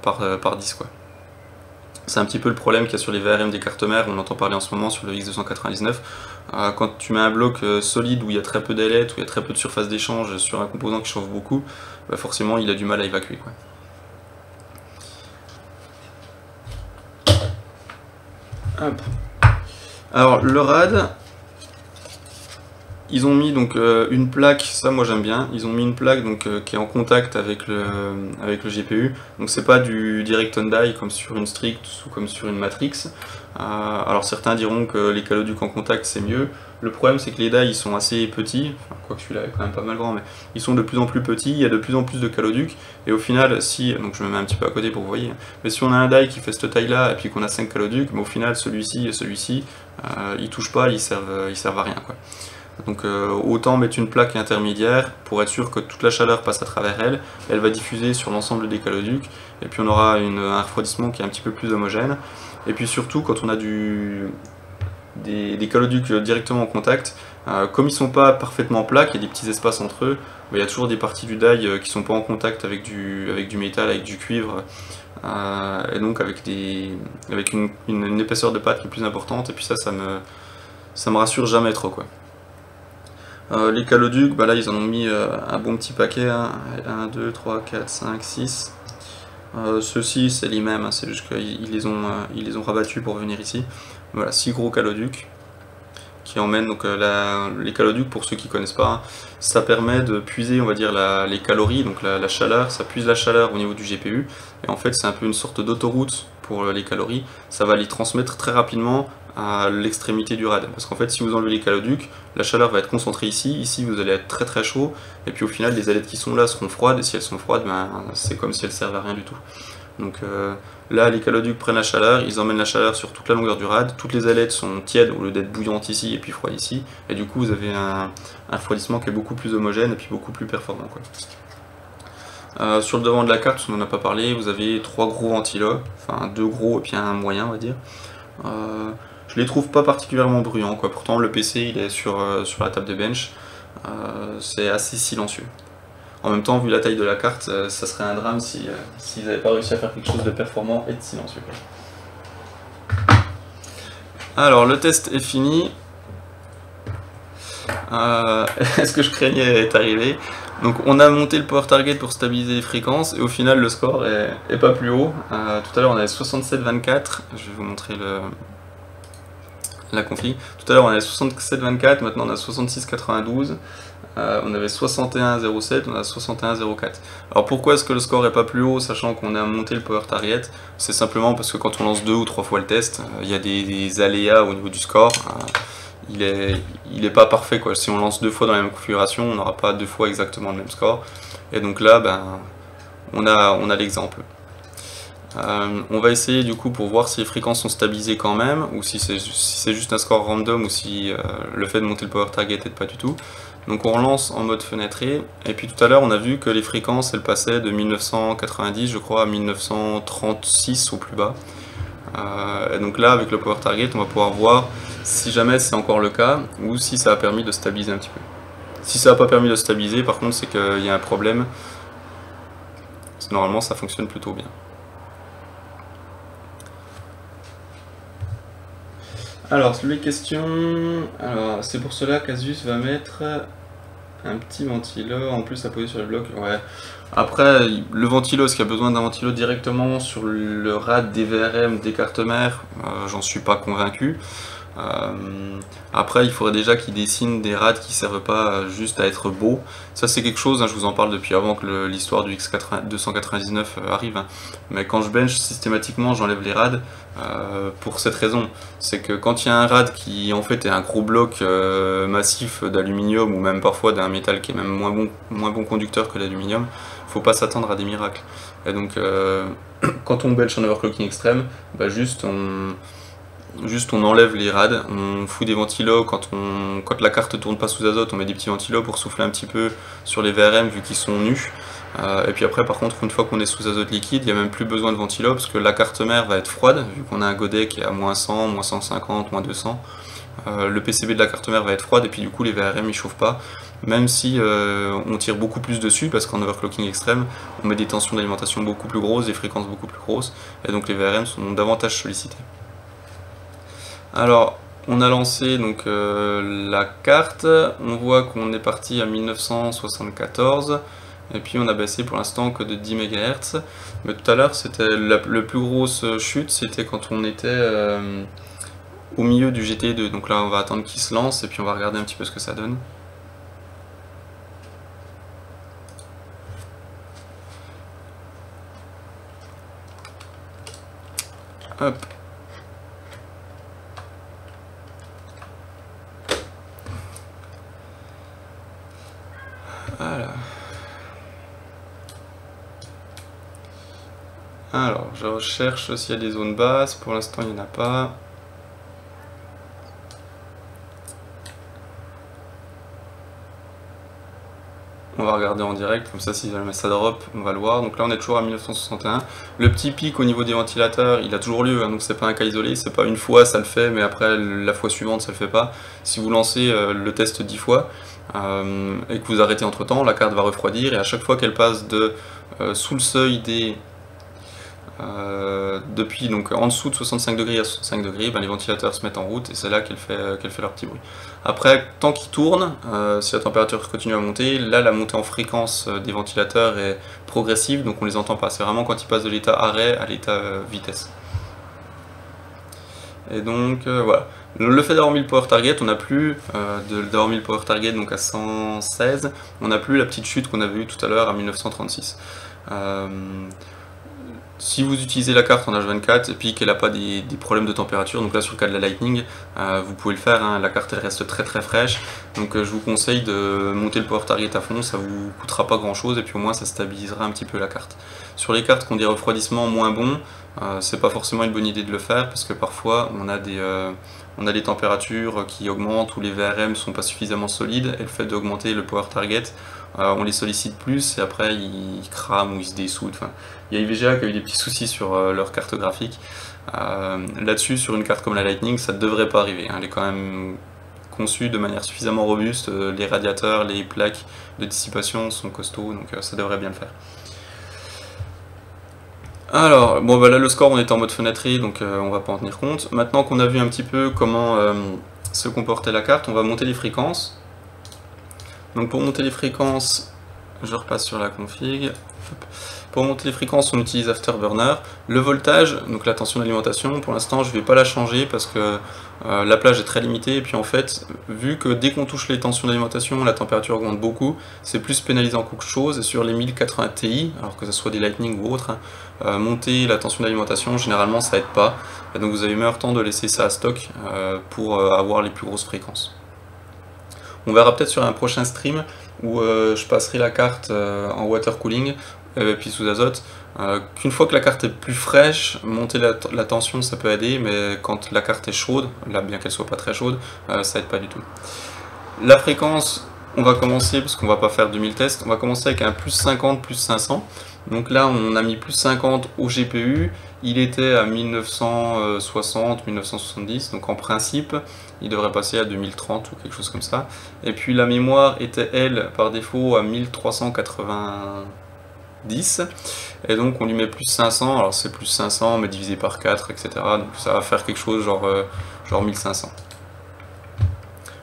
par 10 quoi. C'est un petit peu le problème qu'il y a sur les VRM des cartes mères, on entend parler en ce moment sur le X299. Quand tu mets un bloc solide où il y a très peu d'ailettes, où il y a très peu de surface d'échange sur un composant qui chauffe beaucoup, forcément il a du mal à évacuer, quoi. Hop. Alors le rad, ils ont mis donc une plaque, ça moi j'aime bien, ils ont mis une plaque donc, qui est en contact avec le GPU, donc c'est pas du direct on die comme sur une Strix ou comme sur une Matrix. Alors certains diront que les caloducs en contact c'est mieux, le problème c'est que les die ils sont assez petits, enfin, quoique celui-là est quand même pas mal grand, mais ils sont de plus en plus petits, il y a de plus en plus de caloducs, et au final si, donc je me mets un petit peu à côté pour que vous voyez, mais si on a un die qui fait cette taille là et puis qu'on a 5 caloducs, mais au final celui-ci et celui-ci, ils touchent pas, ils servent à rien quoi. Donc autant mettre une plaque intermédiaire pour être sûr que toute la chaleur passe à travers elle, elle va diffuser sur l'ensemble des caloducs, et puis on aura un refroidissement qui est un petit peu plus homogène. Et puis surtout quand on a des caloducs directement en contact, comme ils sont pas parfaitement plats, il y a des petits espaces entre eux, il y a toujours des parties du die qui sont pas en contact avec du métal, avec du cuivre, et donc avec une épaisseur de pâte qui est plus importante, et puis ça me rassure jamais trop quoi. Les caloducs, là ils en ont mis un bon petit paquet, hein. 1, 2, 3, 4, 5, 6. Ceux-ci c'est les mêmes, hein. C'est juste qu'ils les ont rabattus pour venir ici. Voilà, 6 gros caloducs qui emmènent donc les caloducs, pour ceux qui ne connaissent pas, ça permet de puiser on va dire les calories, donc la chaleur, ça puise la chaleur au niveau du GPU, et en fait c'est un peu une sorte d'autoroute pour les calories, ça va les transmettre très rapidement à l'extrémité du rad, parce qu'en fait si vous enlevez les caloducs, la chaleur va être concentrée ici vous allez être très chaud, et puis au final les ailettes qui sont là seront froides, et si elles sont froides, c'est comme si elles servent à rien du tout. Donc là les caloducs prennent la chaleur, ils emmènent la chaleur sur toute la longueur du rad, toutes les ailettes sont tièdes au lieu d'être bouillantes ici et puis froides ici, et du coup vous avez un refroidissement qui est beaucoup plus homogène et puis beaucoup plus performant quoi. Sur le devant de la carte, on n'en a pas parlé, vous avez 3 gros ventilos, enfin 2 gros et puis un moyen on va dire. Je les trouve pas particulièrement bruyants quoi, pourtant le PC il est sur la table de bench, c'est assez silencieux. En même temps, vu la taille de la carte, ça serait un drame s'ils n'avaient pas réussi à faire quelque chose de performant et de silencieux. Alors, le test est fini. Ce que je craignais est arrivé. Donc, on a monté le power target pour stabiliser les fréquences, et au final, le score est pas plus haut. Tout à l'heure, on avait 67-24. Je vais vous montrer la config. Tout à l'heure, on avait 67-24. Maintenant, on a 66-92. On avait 61,07, on a 61,04. Alors pourquoi est-ce que le score est pas plus haut, sachant qu'on a monté le power target? C'est simplement parce que quand on lance 2 ou 3 fois le test, il y a des aléas au niveau du score. il est pas parfait, quoi. Si on lance 2 fois dans la même configuration, on n'aura pas 2 fois exactement le même score. Et donc là, ben, on a l'exemple. On va essayer du coup pour voir si les fréquences sont stabilisées quand même, ou si c'est juste un score random, ou si le fait de monter le power target n'aide pas du tout. Donc on relance en mode fenêtré, et puis tout à l'heure on a vu que les fréquences elles passaient de 1990 je crois à 1936 au plus bas. Et donc là avec le power target on va pouvoir voir si jamais c'est encore le cas, ou si ça a permis de stabiliser un petit peu. Si ça n'a pas permis de stabiliser par contre c'est qu'il y a un problème, parce que normalement ça fonctionne plutôt bien. Alors, les questions. Alors, c'est pour cela qu'Asus va mettre un petit ventilo en plus à poser sur le bloc. Ouais. Après, le ventilo, est-ce qu'il y a besoin d'un ventilo directement sur le RAD des VRM des cartes mères? J'en suis pas convaincu. Après, il faudrait déjà qu'ils dessinent des RAD qui servent pas juste à être beaux. Ça, c'est quelque chose, hein, je vous en parle depuis avant que l'histoire du X299 arrive. Hein. Mais quand je bench, systématiquement, j'enlève les RAD pour cette raison. C'est que quand il y a un RAD qui, en fait, est un gros bloc massif d'aluminium, ou même parfois d'un métal qui est même moins bon conducteur que l'aluminium, faut pas s'attendre à des miracles. Et donc, quand on bench en overclocking extrême, bah juste on enlève les rades, on fout des ventilos quand la carte tourne pas sous azote, on met des petits ventilos pour souffler un petit peu sur les VRM vu qu'ils sont nus. Et puis après par contre une fois qu'on est sous azote liquide, il n'y a même plus besoin de ventilos parce que la carte mère va être froide vu qu'on a un godet qui est à moins 100, moins 150, moins 200. Le PCB de la carte mère va être froide et puis du coup les VRM ils chauffent pas, même si on tire beaucoup plus dessus parce qu'en overclocking extrême on met des tensions d'alimentation beaucoup plus grosses, des fréquences beaucoup plus grosses et donc les VRM sont davantage sollicités. Alors, on a lancé donc la carte, on voit qu'on est parti à 1974, et puis on a baissé pour l'instant que de 10 MHz, mais tout à l'heure c'était la plus grosse chute, c'était quand on était au milieu du GT2, donc là on va attendre qu'il se lance, et puis on va regarder un petit peu ce que ça donne. Hop. Voilà. Alors, je recherche s'il y a des zones basses, pour l'instant il n'y en a pas. On va regarder en direct, comme ça si jamais ça drop, on va le voir. Donc là on est toujours à 1961. Le petit pic au niveau des ventilateurs, il a toujours lieu, hein, donc c'est pas un cas isolé, c'est pas une fois ça le fait, mais après la fois suivante ça le fait pas. Si vous lancez le test 10 fois, et que vous arrêtez entre temps, la carte va refroidir, et à chaque fois qu'elle passe de sous le seuil des... depuis donc en dessous de 65 degrés à 65 degrés, ben, les ventilateurs se mettent en route et c'est là qu'elle fait leur petit bruit. Après, tant qu'il tourne, si la température continue à monter, là la montée en fréquence des ventilateurs est progressive, donc on les entend pas. C'est vraiment quand ils passent de l'état arrêt à l'état vitesse. Et donc voilà. Le fait d'avoir mis le power target, on n'a plus d'avoir mis le power target donc à 116, on n'a plus la petite chute qu'on avait eue tout à l'heure à 1936. Si vous utilisez la carte en H24 et puis qu'elle n'a pas des problèmes de température, donc là sur le cas de la Lightning, vous pouvez le faire, hein, la carte elle reste très très fraîche, donc je vous conseille de monter le power target à fond, ça vous coûtera pas grand chose et puis au moins ça stabilisera un petit peu la carte. Sur les cartes qui ont des refroidissements moins bons, c'est pas forcément une bonne idée de le faire parce que parfois on a des températures qui augmentent ou les VRM sont pas suffisamment solides et le fait d'augmenter le power target, on les sollicite plus et après ils crament ou ils se dessoudent. Enfin, il y a IVGA qui a eu des petits soucis sur leur carte graphique. Là-dessus, sur une carte comme la Lightning, ça ne devrait pas arriver. Hein. Elle est quand même conçue de manière suffisamment robuste. Les radiateurs, les plaques de dissipation sont costauds, donc ça devrait bien le faire. Alors, bon bah là le score on était en mode fenêtré, donc on va pas en tenir compte. Maintenant qu'on a vu un petit peu comment se comportait la carte, on va monter les fréquences. Donc pour monter les fréquences, je repasse sur la config. Pour monter les fréquences, on utilise Afterburner. Le voltage, donc la tension d'alimentation, pour l'instant je ne vais pas la changer parce que la plage est très limitée, et puis en fait, vu que dès qu'on touche les tensions d'alimentation, la température augmente beaucoup, c'est plus pénalisant qu'autre chose, et sur les 1080 Ti, alors que ce soit des Lightning ou autres, monter la tension d'alimentation, généralement ça aide pas, et donc vous avez meilleur temps de laisser ça à stock pour avoir les plus grosses fréquences. On verra peut-être sur un prochain stream où je passerai la carte en water cooling, et puis sous azote, qu'une fois que la carte est plus fraîche, monter la tension ça peut aider, mais quand la carte est chaude, là bien qu'elle soit pas très chaude, ça aide pas du tout. La fréquence, on va commencer, parce qu'on va pas faire 2000 tests, on va commencer avec un plus 50, plus 500. Donc là on a mis plus 50 au GPU, il était à 1960, 1970, donc en principe il devrait passer à 2030 ou quelque chose comme ça. Et puis la mémoire était elle par défaut à 1390, et donc on lui met plus 500, alors c'est plus 500 mais divisé par 4, etc. Donc ça va faire quelque chose genre 1500.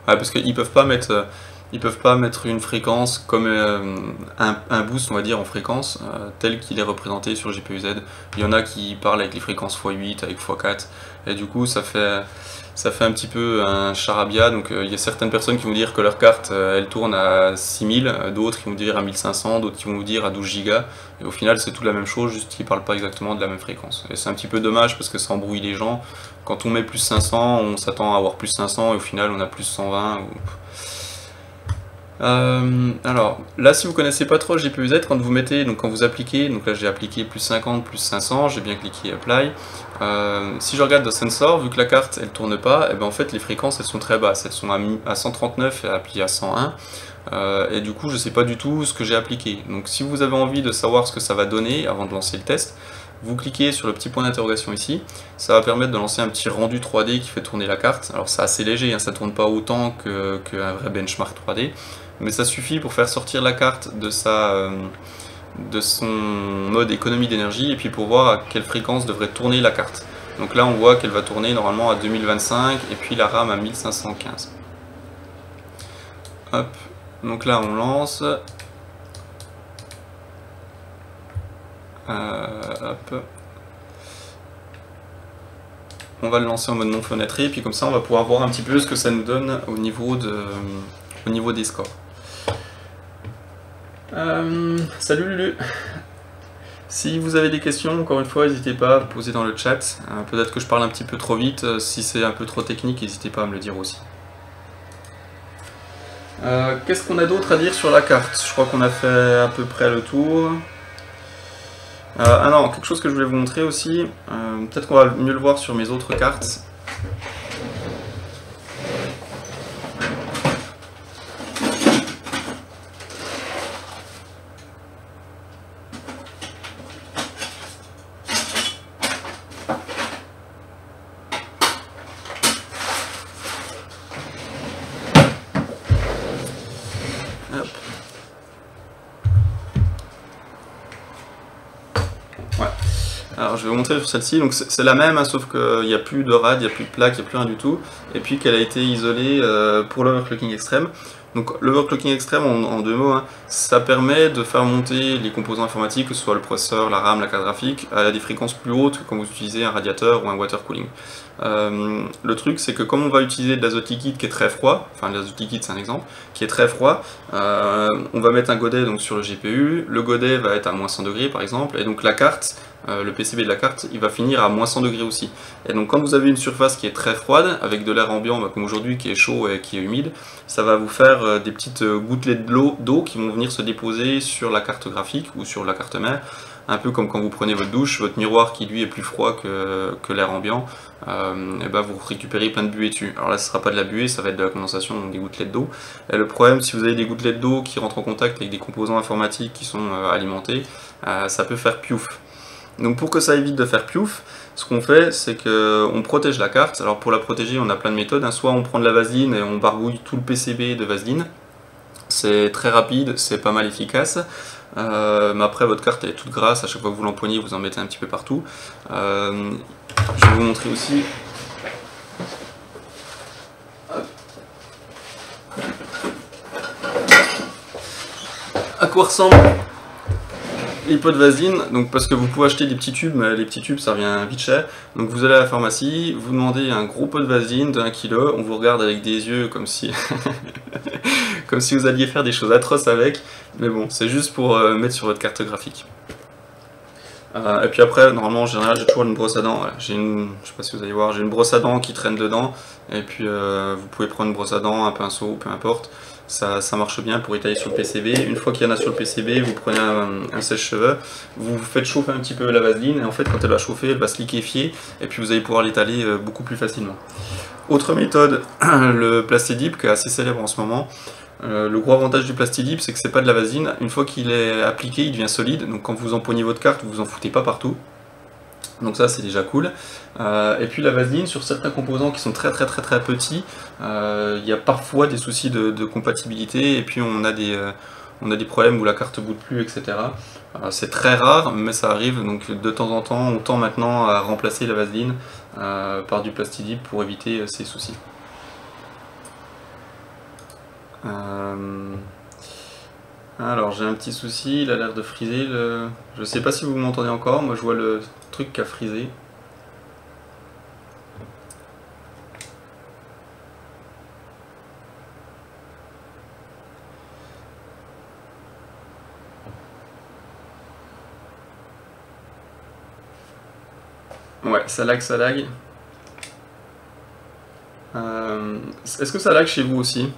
Ouais, parce qu'ils peuvent pas mettre... Ils peuvent pas mettre une fréquence comme un boost, on va dire, en fréquence, tel qu'il est représenté sur GPU-Z. Il y en a qui parlent avec les fréquences x8, avec x4, et du coup ça fait un petit peu un charabia. Donc il y a certaines personnes qui vont dire que leur carte elle tourne à 6000, d'autres qui vont dire à 1500, d'autres qui vont vous dire à 12 Go, et au final c'est tout la même chose, juste qu'ils parlent pas exactement de la même fréquence. Et c'est un petit peu dommage parce que ça embrouille les gens. Quand on met plus 500, on s'attend à avoir plus 500, et au final on a plus 120. Alors là, si vous connaissez pas trop GPU-Z, quand vous mettez, donc quand vous appliquez, donc là j'ai appliqué plus 50, plus 500, j'ai bien cliqué Apply. Si je regarde dans Sensor, vu que la carte elle tourne pas, et ben en fait les fréquences elles sont très basses, elles sont à 139 et appliquées à 101. Et du coup je sais pas du tout ce que j'ai appliqué. Donc si vous avez envie de savoir ce que ça va donner avant de lancer le test, vous cliquez sur le petit point d'interrogation ici, ça va permettre de lancer un petit rendu 3D qui fait tourner la carte. Alors c'est assez léger, hein, ça tourne pas autant qu'un vrai benchmark 3D, mais ça suffit pour faire sortir la carte de son mode économie d'énergie, et puis pour voir à quelle fréquence devrait tourner la carte. Donc là on voit qu'elle va tourner normalement à 2025, et puis la RAM à 1515. Hop, donc là on lance. Hop. On va le lancer en mode non fenêtré, et puis comme ça on va pouvoir voir un petit peu ce que ça nous donne au niveau des scores. Salut Lulu. Si vous avez des questions, encore une fois, n'hésitez pas à vous poser dans le chat. Peut-être que je parle un petit peu trop vite. Si c'est un peu trop technique, n'hésitez pas à me le dire aussi. Qu'est-ce qu'on a d'autre à dire sur la carte? Je crois qu'on a fait à peu près le tour. Ah non, quelque chose que je voulais vous montrer aussi. Peut-être qu'on va mieux le voir sur mes autres cartes. Alors je vais vous montrer sur celle-ci, donc c'est la même, hein, sauf qu'il n'y a plus de RAD, il n'y a plus de plaque, il n'y a plus rien du tout, et puis qu'elle a été isolée pour l'overclocking extrême. Donc l'overclocking extrême, en deux mots, hein, ça permet de faire monter les composants informatiques, que ce soit le processeur, la RAM, la carte graphique, à des fréquences plus hautes que quand vous utilisez un radiateur ou un water cooling. Le truc, c'est que comme on va utiliser de l'azote liquide qui est très froid, enfin l'azote liquide c'est un exemple, qui est très froid, on va mettre un godet donc, sur le GPU, le godet va être à moins 100 degrés par exemple, et donc la carte, le PCB de la carte, il va finir à moins 100 degrés aussi. Et donc quand vous avez une surface qui est très froide, avec de l'air ambiant comme aujourd'hui qui est chaud et qui est humide, ça va vous faire des petites gouttelettes d'eau qui vont venir se déposer sur la carte graphique ou sur la carte mère, un peu comme quand vous prenez votre douche, votre miroir qui lui est plus froid que l'air ambiant, et ben vous récupérez plein de buée dessus. Alors là ce sera pas de la buée, ça va être de la condensation, donc des gouttelettes d'eau. Et le problème, si vous avez des gouttelettes d'eau qui rentrent en contact avec des composants informatiques qui sont alimentés, ça peut faire piouf. Donc pour que ça évite de faire piouf, ce qu'on fait, c'est qu'on protège la carte. Alors pour la protéger, on a plein de méthodes, hein. Soit on prend de la vaseline et on barbouille tout le PCB de vaseline. C'est très rapide, c'est pas mal efficace. Mais après votre carte elle est toute grasse, à chaque fois que vous l'empoignez vous en mettez un petit peu partout. Je vais vous montrer aussi à quoi ressemble les pots de vaseline, donc parce que vous pouvez acheter des petits tubes, mais les petits tubes ça revient vite cher. Donc vous allez à la pharmacie, vous demandez un gros pot de vaseline de 1 kg, on vous regarde avec des yeux comme si comme si vous alliez faire des choses atroces avec, mais bon, c'est juste pour mettre sur votre carte graphique. Et puis après, normalement en général j'ai toujours une brosse à dents, voilà. Je sais pas si vous allez voir, j'ai une brosse à dents qui traîne dedans, et puis vous pouvez prendre une brosse à dents, un pinceau, peu importe. Ça marche bien pour étaler sur le PCB. Une fois qu'il y en a sur le PCB, vous prenez un sèche-cheveux, vous faites chauffer un petit peu la vaseline, et en fait quand elle va chauffer, elle va se liquéfier, et puis vous allez pouvoir l'étaler beaucoup plus facilement. Autre méthode, le Plastidip, qui est assez célèbre en ce moment. Le gros avantage du Plastidip, c'est que c'est pas de la vaseline. Une fois qu'il est appliqué, il devient solide, donc quand vous empoignez votre carte, vous en foutez pas partout. Donc ça c'est déjà cool. Et puis la vaseline, sur certains composants qui sont très petits, il y a parfois des soucis de compatibilité, et puis on a des problèmes où la carte boot plus, etc. C'est très rare, mais ça arrive, donc de temps en temps on tend maintenant à remplacer la vaseline par du Plastidip pour éviter ces soucis. Alors j'ai un petit souci, il a l'air de friser. Je sais pas si vous m'entendez encore, moi je vois le truc qui a frisé. Ouais, ça lag, ça lag. Est-ce que ça lag chez vous aussi?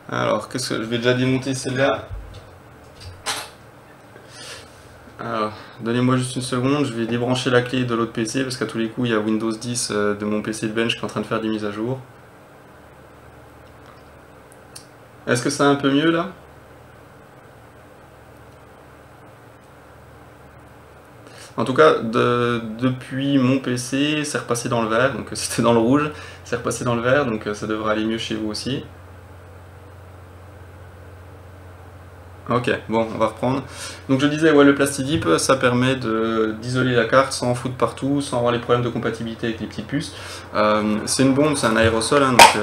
Alors, qu'est-ce que je vais déjà démonter celle-là. Alors, donnez-moi juste une seconde, je vais débrancher la clé de l'autre PC parce qu'à tous les coups il y a Windows 10 de mon PC de bench qui est en train de faire des mises à jour. Est-ce que c'est un peu mieux là? En tout cas, depuis mon PC, c'est repassé dans le vert, donc c'était dans le rouge, c'est repassé dans le vert, donc ça devrait aller mieux chez vous aussi. Ok, bon, on va reprendre. Donc je disais, ouais, le Plastidip, ça permet d'isoler la carte sans en foutre partout, sans avoir les problèmes de compatibilité avec les petites puces. C'est une bombe, c'est un aérosol, hein, donc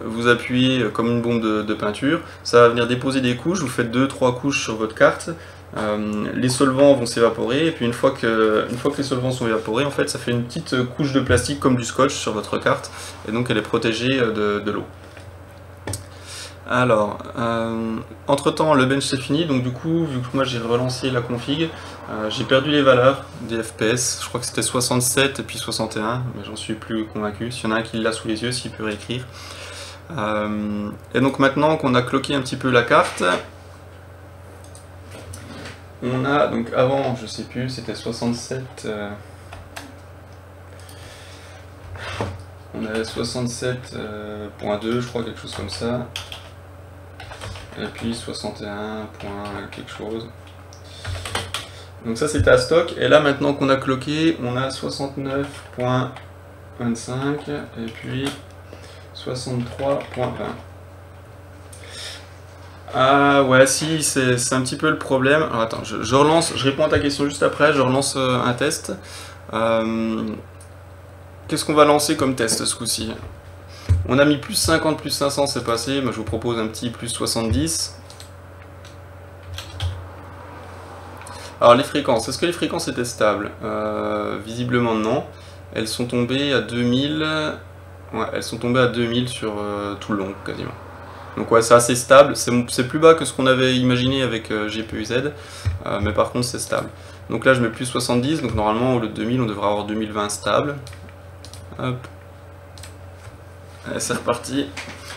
vous appuyez comme une bombe de peinture, ça va venir déposer des couches, vous faites 2-3 couches sur votre carte, les solvants vont s'évaporer, et puis une fois que les solvants sont évaporés, en fait, ça fait une petite couche de plastique comme du scotch sur votre carte, et donc elle est protégée de l'eau. Alors, entre temps le bench c'est fini, donc du coup, vu que moi j'ai relancé la config, j'ai perdu les valeurs des FPS, je crois que c'était 67 et puis 61, mais j'en suis plus convaincu. S'il y en a un qui l'a sous les yeux, s'il peut réécrire. Et donc maintenant qu'on a cloqué un petit peu la carte, on a, donc avant, je sais plus, c'était 67... on avait 67.2, je crois, quelque chose comme ça. Et puis 61. quelque chose. Donc ça c'était à stock. Et là maintenant qu'on a cloqué, on a 69.25 et puis 63.20. Ah ouais, si, c'est un petit peu le problème. Alors attends, je relance, je réponds à ta question juste après, je relance un test. Qu'est-ce qu'on va lancer comme test ce coup-ci? On a mis plus 50, plus 500, c'est passé. Moi je vous propose un petit plus 70. Alors les fréquences, est-ce que les fréquences étaient stables? Visiblement non. Elles sont tombées à 2000. Ouais, elles sont tombées à 2000 sur tout le long quasiment. Donc ouais, c'est assez stable. C'est plus bas que ce qu'on avait imaginé avec GPU-Z. Mais par contre c'est stable. Donc là je mets plus 70. Donc normalement au lieu de 2000 on devrait avoir 2020 stable. Hop. C'est reparti.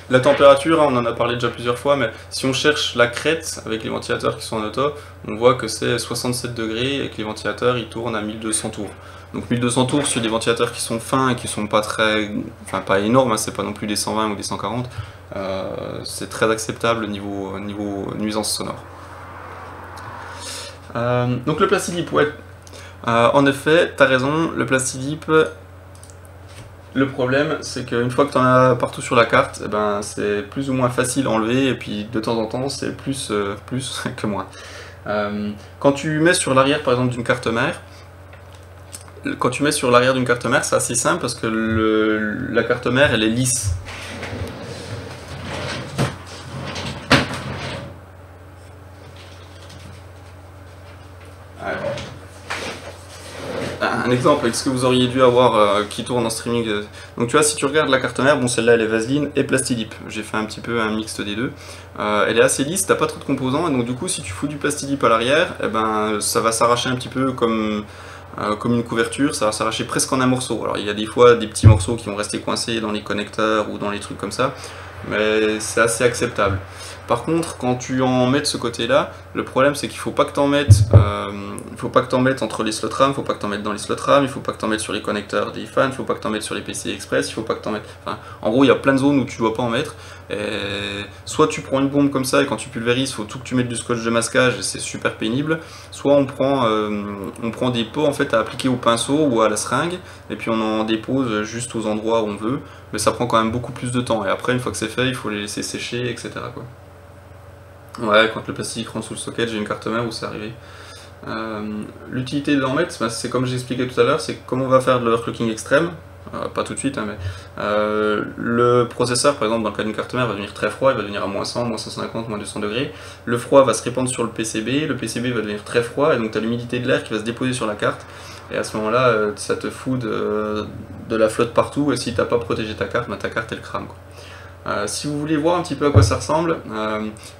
La température, hein, on en a parlé déjà plusieurs fois, mais si on cherche la crête avec les ventilateurs qui sont en auto, on voit que c'est 67 degrés et que les ventilateurs ils tournent à 1200 tours. Donc 1200 tours sur des ventilateurs qui sont fins et qui sont pas très, enfin pas énormes, hein, c'est pas non plus des 120 ou des 140, c'est très acceptable niveau nuisance sonore. Donc le Plastidip, ouais, en effet, t'as raison, le Plastidip. Le problème, c'est qu'une fois que tu en as partout sur la carte, eh ben, c'est plus ou moins facile à enlever, et puis de temps en temps, c'est plus que moins. Quand tu mets sur l'arrière, par exemple, d'une carte mère, quand tu mets sur l'arrière d'une carte mère, c'est assez simple parce que la carte mère, elle est lisse. Un exemple avec ce que vous auriez dû avoir qui tourne en streaming. Donc tu vois, si tu regardes la carte mère, bon celle-là elle est Vaseline et Plastidip. J'ai fait un petit peu un mixte des deux. Elle est assez lisse, t'as pas trop de composants, et donc du coup si tu fous du Plastidip à l'arrière, eh ben, ça va s'arracher un petit peu comme une couverture, ça va s'arracher presque en un morceau. Alors il y a des fois des petits morceaux qui vont rester coincés dans les connecteurs ou dans les trucs comme ça, mais c'est assez acceptable. Par contre, quand tu en mets de ce côté-là, le problème c'est qu'il faut pas que t'en mettes, entre les slots RAM, il faut pas que t'en mettes dans les slots RAM, il faut pas que t'en mettes sur les connecteurs des fans, il faut pas que t'en mettes sur les PC Express, il faut pas que t'en mettes. Enfin, en gros, il y a plein de zones où tu dois pas en mettre. Et soit tu prends une bombe comme ça et quand tu pulvérises, il faut tout que tu mettes du scotch de masquage et c'est super pénible. Soit on prend des pots en fait à appliquer au pinceau ou à la seringue et puis on en dépose juste aux endroits où on veut. Mais ça prend quand même beaucoup plus de temps. Et après, une fois que c'est fait, il faut les laisser sécher, etc. quoi. Ouais, quand le plastique rentre sous le socket, j'ai une carte mère où c'est arrivé. L'utilité d'en mettre, c'est comme j'ai expliqué tout à l'heure, c'est comme on va faire de l'overclocking extrême, pas tout de suite, hein, mais le processeur, par exemple, dans le cas d'une carte mère, va devenir très froid, il va devenir à moins 100, moins 150, moins 200 degrés. Le froid va se répandre sur le PCB va devenir très froid, et donc tu as l'humidité de l'air qui va se déposer sur la carte, et à ce moment-là, ça te fout de la flotte partout, et si t'as pas protégé ta carte, bah, ta carte elle crame, quoi. Si vous voulez voir un petit peu à quoi ça ressemble,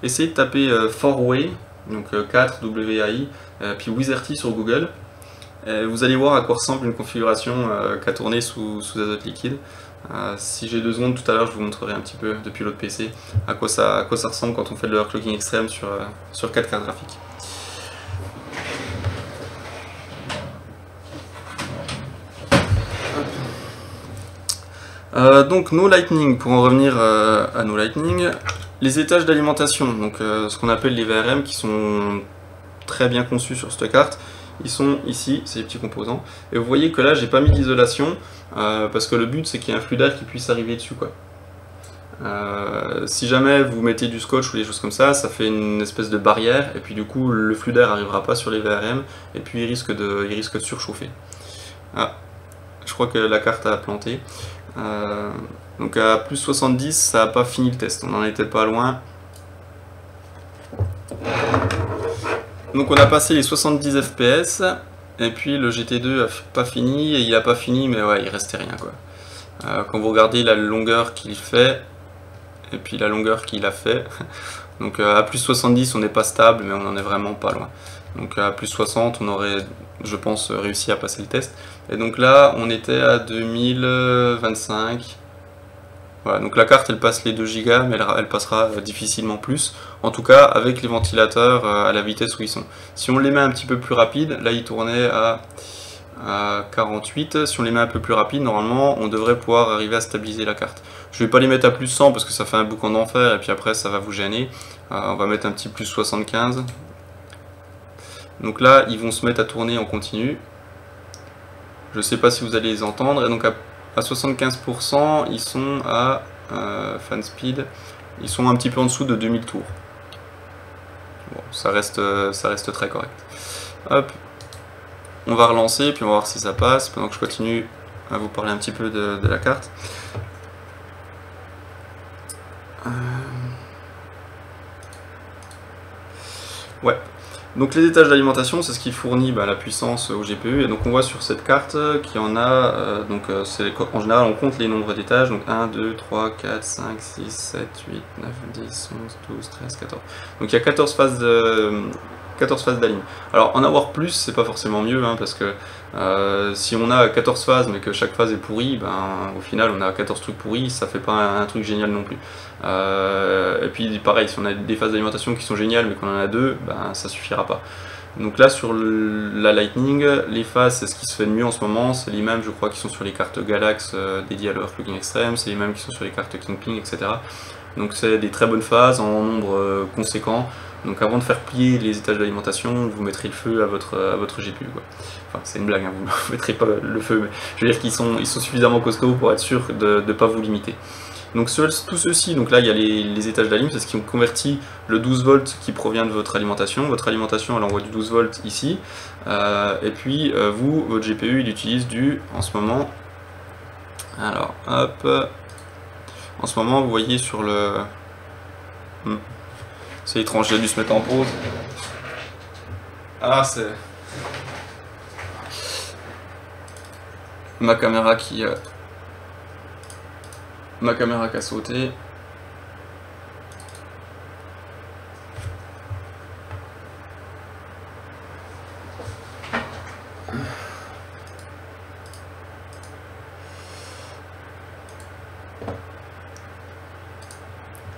essayez de taper 4Way, donc 4WAI, puis Wizerty sur Google. Vous allez voir à quoi ressemble une configuration qui a tourné sous azote liquide. Si j'ai 2 secondes tout à l'heure, je vous montrerai un petit peu depuis l'autre PC à quoi ça ressemble quand on fait de l'overclocking extrême sur 4 cartes graphiques. Donc No Lightning, pour en revenir à No Lightning, les étages d'alimentation, donc ce qu'on appelle les VRM qui sont très bien conçus sur cette carte, ils sont ici, c'est les petits composants, et vous voyez que là j'ai pas mis d'isolation parce que le but c'est qu'il y ait un flux d'air qui puisse arriver dessus, quoi. Si jamais vous mettez du scotch ou des choses comme ça fait une espèce de barrière et puis du coup le flux d'air n'arrivera pas sur les VRM et puis il risque de surchauffer. Ah, je crois que la carte a planté. Donc à plus 70, ça n'a pas fini le test, on n'en était pas loin. Donc on a passé les 70 FPS, et puis le GT2 a pas fini, et il a pas fini, mais ouais, il restait rien, quoi. Quand vous regardez la longueur qu'il fait, et puis la longueur qu'il a fait, donc à plus 70 on n'est pas stable, mais on n'en est vraiment pas loin. Donc à plus 60 on aurait, je pense, réussi à passer le test. Et donc là on était à 2025. Voilà, donc la carte elle passe les 2 Go, mais elle passera difficilement plus. En tout cas avec les ventilateurs à la vitesse où ils sont. Si on les met un petit peu plus rapide, là ils tournaient à 48. Si on les met un peu plus rapide, normalement on devrait pouvoir arriver à stabiliser la carte. Je vais pas les mettre à plus 100 parce que ça fait un boucan d'enfer et puis après ça va vous gêner. On va mettre un petit plus 75. Donc là ils vont se mettre à tourner en continu. Je sais pas si vous allez les entendre. Et donc à 75%, ils sont à fan speed, ils sont un petit peu en dessous de 2000 tours. Bon, ça reste très correct. Hop, on va relancer, puis on va voir si ça passe, pendant que je continue à vous parler un petit peu de la carte. Ouais. Donc les étages d'alimentation, c'est ce qui fournit la puissance au GPU, et donc on voit sur cette carte qu'il y en a, en général on compte les nombres d'étages, donc 1, 2, 3, 4, 5, 6, 7, 8, 9, 10, 11, 12, 13, 14. Donc il y a 14 phases d'alim. Alors en avoir plus, c'est pas forcément mieux, hein, parce que si on a 14 phases mais que chaque phase est pourrie, au final on a 14 trucs pourris, ça fait pas un truc génial non plus. Et puis pareil, si on a des phases d'alimentation qui sont géniales mais qu'on en a 2, ça suffira pas. Donc là sur la Lightning, les phases c'est ce qui se fait de mieux en ce moment, c'est les mêmes je crois qui sont sur les cartes Galax dédiées à l'overclocking extrême, c'est les mêmes qui sont sur les cartes Kingpin, etc. Donc c'est des très bonnes phases en nombre conséquent. Donc avant de faire plier les étages d'alimentation, vous mettrez le feu à votre GPU, quoi. Enfin c'est une blague, hein, vous ne mettrez pas le feu, mais je veux dire qu'ils sont suffisamment costauds pour être sûr de ne pas vous limiter. Donc tout ceci, donc là il y a les étages d'alim, c'est ce qui convertit le 12 volts qui provient de votre alimentation. Votre alimentation elle envoie du 12 volts ici, et puis vous, votre GPU il utilise en ce moment, alors hop, en ce moment vous voyez sur le... C'est étrange, j'ai dû se mettre en pause. Ah c'est... Ma caméra qui a sauté.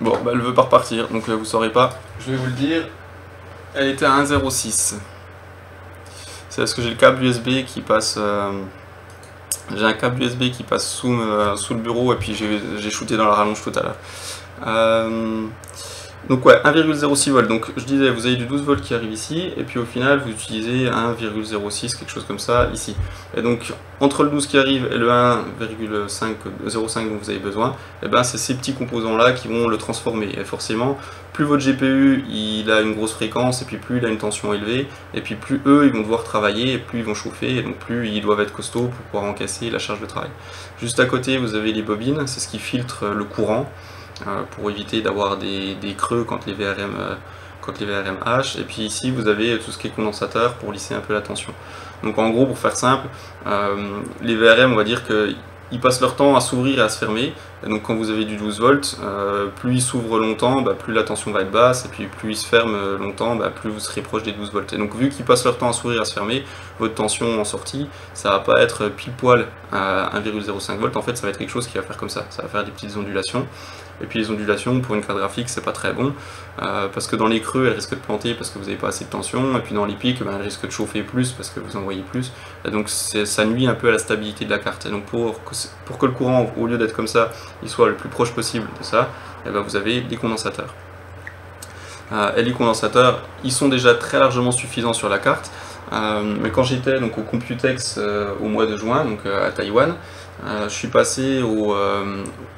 Bon, bah elle veut pas repartir, donc vous saurez pas. Je vais vous le dire. Elle était à 1.06. C'est parce que j'ai le câble USB qui passe... J'ai un câble USB qui passe sous le bureau et puis j'ai shooté dans la rallonge tout à l'heure. Donc ouais, 1,06 volts. Donc je disais, vous avez du 12 volts qui arrive ici, et puis au final vous utilisez 1,06, quelque chose comme ça, ici. Et donc entre le 12 qui arrive et le 1,05 dont vous avez besoin, et ben c'est ces petits composants là qui vont le transformer. Et forcément, plus votre GPU il a une grosse fréquence, et puis plus il a une tension élevée, et puis plus eux ils vont devoir travailler, et plus ils vont chauffer, et donc plus ils doivent être costauds pour pouvoir encaisser la charge de travail. Juste à côté vous avez les bobines, c'est ce qui filtre le courant, pour éviter d'avoir des creux quand les VRM hachent. Et puis ici vous avez tout ce qui est condensateur pour lisser un peu la tension. Donc en gros, pour faire simple, les VRM, on va dire qu'ils passent leur temps à s'ouvrir et à se fermer. Et donc quand vous avez du 12 volts, plus ils s'ouvrent longtemps, plus la tension va être basse, et puis plus ils se ferment longtemps, plus vous serez proche des 12 volts. Et donc vu qu'ils passent leur temps à s'ouvrir et à se fermer, votre tension en sortie, ça va pas être pile poil à 1,05 volts, en fait ça va être quelque chose qui va faire comme ça va faire des petites ondulations. Et puis les ondulations pour une carte graphique c'est pas très bon, parce que dans les creux elles risquent de planter parce que vous n'avez pas assez de tension, et puis dans les pics elles risquent de chauffer plus parce que vous envoyez plus, et donc ça nuit un peu à la stabilité de la carte. Et donc pour que le courant, au lieu d'être comme ça, il soit le plus proche possible de ça, et ben vous avez des condensateurs. Et les condensateurs ils sont déjà très largement suffisants sur la carte, mais quand j'étais donc au Computex au mois de juin, donc à Taïwan, je suis passé au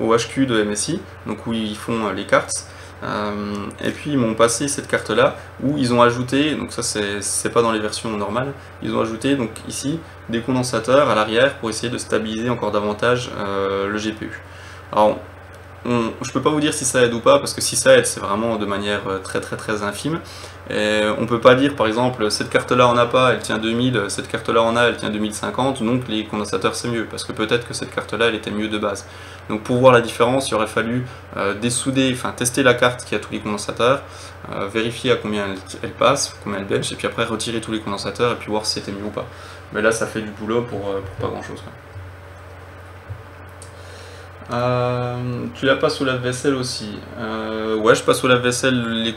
HQ de MSI, donc où ils font les cartes, et puis ils m'ont passé cette carte là où ils ont ajouté, donc ça c'est pas dans les versions normales, ils ont ajouté donc ici des condensateurs à l'arrière pour essayer de stabiliser encore davantage le GPU. Alors je peux pas vous dire si ça aide ou pas, parce que si ça aide c'est vraiment de manière très infime. Et on peut pas dire par exemple cette carte là en a pas, elle tient 2000, cette carte là en a, elle tient 2050, donc les condensateurs c'est mieux, parce que peut-être que cette carte là elle était mieux de base. Donc pour voir la différence il aurait fallu dessouder, enfin tester la carte qui a tous les condensateurs, vérifier à combien elle passe, combien elle bench, et puis après retirer tous les condensateurs et puis voir si c'était mieux ou pas. Mais là ça fait du boulot pour pas grand chose. Tu la passes au lave-vaisselle aussi. Ouais, je passe au lave-vaisselle les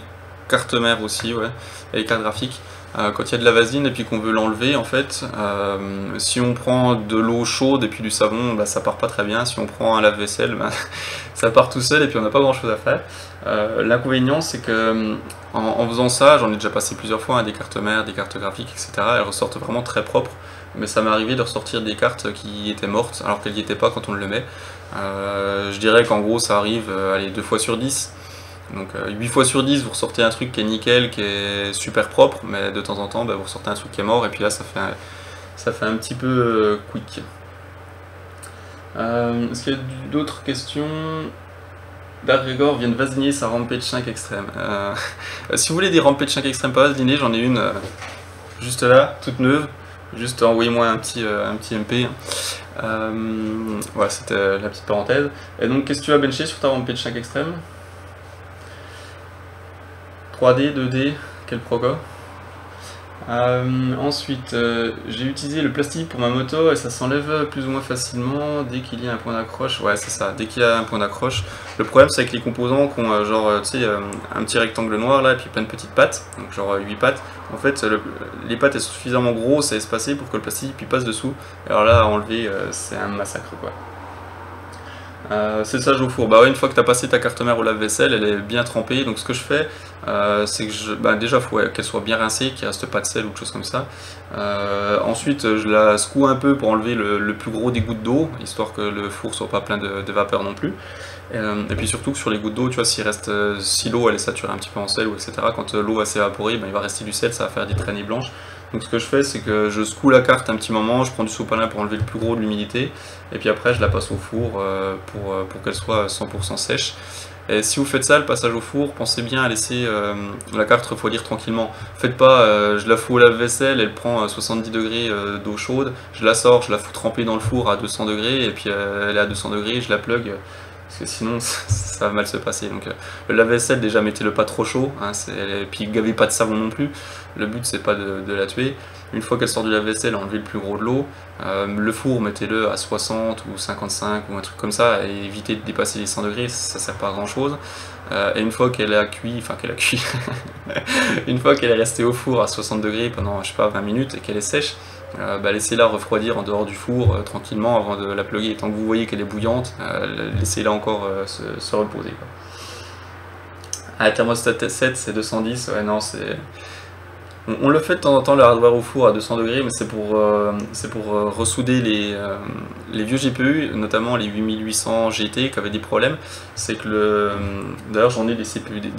cartes mères aussi, ouais, et les cartes graphiques. Quand il y a de la vasine et puis qu'on veut l'enlever, en fait, si on prend de l'eau chaude et puis du savon, ça part pas très bien. Si on prend un lave-vaisselle, ça part tout seul et puis on n'a pas grand chose à faire. L'inconvénient, c'est que en faisant ça, j'en ai déjà passé plusieurs fois, des cartes mères, des cartes graphiques, etc. Elles ressortent vraiment très propres. Mais ça m'est arrivé de ressortir des cartes qui étaient mortes alors qu'elles n'y étaient pas quand on le met. Je dirais qu'en gros ça arrive allez, 2 fois sur 10. Donc 8 fois sur 10 vous ressortez un truc qui est nickel, qui est super propre, mais de temps en temps vous ressortez un truc qui est mort, et puis là ça fait un petit peu quick. Est-ce qu'il y a d'autres questions? Dark Gregor vient de vasiner sa Rampage 5 extrême. Si vous voulez des Rampage 5 extrême pas vasinées, j'en ai une juste là, toute neuve. Juste envoyez-moi un petit MP. Voilà, c'était la petite parenthèse. Et donc, qu'est-ce que tu as benché sur ta Rampage 5 extrême? 3D, 2D, quel proco? Ensuite, j'ai utilisé le plastique pour ma moto et ça s'enlève plus ou moins facilement dès qu'il y a un point d'accroche. Ouais, c'est ça, dès qu'il y a un point d'accroche. Le problème, c'est avec les composants qui ont genre, tu sais, un petit rectangle noir là et puis plein de petites pattes, donc genre 8 pattes. En fait, les pattes elles sont suffisamment grosses et espacées pour que le plastique puis passe dessous. Alors là, à enlever, c'est un massacre quoi. C'est ça, je au four. Bah ouais, une fois que tu as passé ta carte mère au lave-vaisselle, elle est bien trempée. Donc ce que je fais, c'est que déjà il faut qu'elle soit bien rincée, qu'il ne reste pas de sel ou de choses comme ça. Ensuite je la secoue un peu pour enlever le plus gros des gouttes d'eau, histoire que le four soit pas plein de vapeur non plus. Et puis surtout que sur les gouttes d'eau, tu vois, si l'eau elle est saturée un petit peu en sel, ou etc., quand l'eau va s'évaporer, il va rester du sel, ça va faire des traînées blanches. Donc ce que je fais, c'est que je secoue la carte un petit moment, je prends du sopalin pour enlever le plus gros de l'humidité, et puis après je la passe au four pour qu'elle soit 100% sèche. Et si vous faites ça, le passage au four, pensez bien à laisser la carte refroidir tranquillement. Faites pas, je la fous au lave-vaisselle, elle prend 70 degrés d'eau chaude, je la sors, je la fous tremper dans le four à 200 degrés, et puis elle est à 200 degrés, je la plug, parce que sinon ça va mal se passer. Donc le lave-vaisselle, déjà mettez-le pas trop chaud, hein, et puis gavez pas de savon non plus. Le but c'est pas de la tuer. Une fois qu'elle sort du lave-vaisselle, enlevez le plus gros de l'eau. Le four, mettez-le à 60 ou 55 ou un truc comme ça, et évitez de dépasser les 100 degrés, ça sert pas à grand chose. Et une fois qu'elle a cuit, une fois qu'elle est restée au four à 60 degrés pendant, je sais pas, 20 minutes et qu'elle est sèche, laissez-la refroidir en dehors du four tranquillement avant de la plugger. Tant que vous voyez qu'elle est bouillante, laissez-la encore se reposer, quoi. Ah, thermostat 7, c'est 210, ouais, non, c'est... On le fait de temps en temps, le hardware au four à 200 degrés, mais c'est pour ressouder les vieux GPU, notamment les 8800 GT qui avaient des problèmes. C'est que d'ailleurs j'en ai des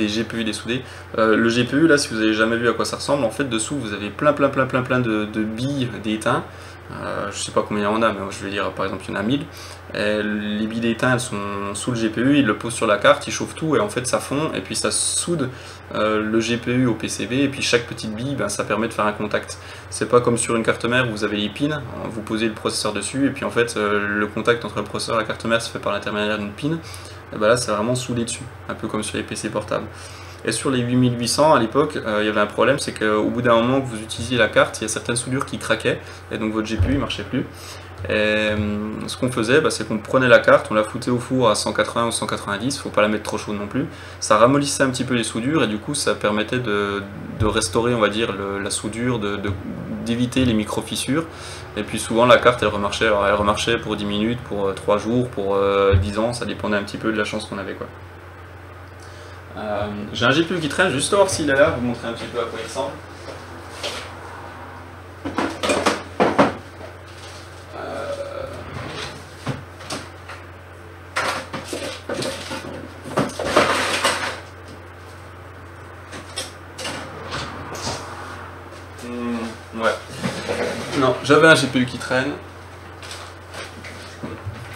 GPU dessoudés. Le GPU, là, si vous avez jamais vu à quoi ça ressemble, en fait dessous vous avez plein de billes d'étain. Je sais pas combien il y en a, mais je vais dire par exemple il y en a 1000. Les billes d'étain elles sont sous le GPU, ils le posent sur la carte, ils chauffent tout et en fait ça fond et puis ça soude le GPU au PCB, et puis chaque petite bille ça permet de faire un contact. C'est pas comme sur une carte mère où vous avez les pins, vous posez le processeur dessus et puis en fait le contact entre le processeur et la carte mère se fait par l'intermédiaire d'une pin. Et là c'est vraiment soudé dessus, un peu comme sur les PC portables. Et sur les 8800 à l'époque, il y avait un problème, c'est qu'au bout d'un moment que vous utilisiez la carte, il y a certaines soudures qui craquaient, et donc votre GPU ne marchait plus. Et ce qu'on faisait, c'est qu'on prenait la carte, on la foutait au four à 180 ou 190, faut pas la mettre trop chaude non plus. Ça ramollissait un petit peu les soudures, et du coup ça permettait de restaurer, on va dire, la soudure, d'éviter les micro-fissures. Et puis souvent la carte elle remarchait, alors elle remarchait pour 10 minutes, pour 3 jours, pour 10 ans, ça dépendait un petit peu de la chance qu'on avait, quoi. J'ai un GPU qui traîne, juste voir s'il est là, vous montrer un petit peu à quoi il ressemble. Ouais. Non, j'avais un GPU qui traîne.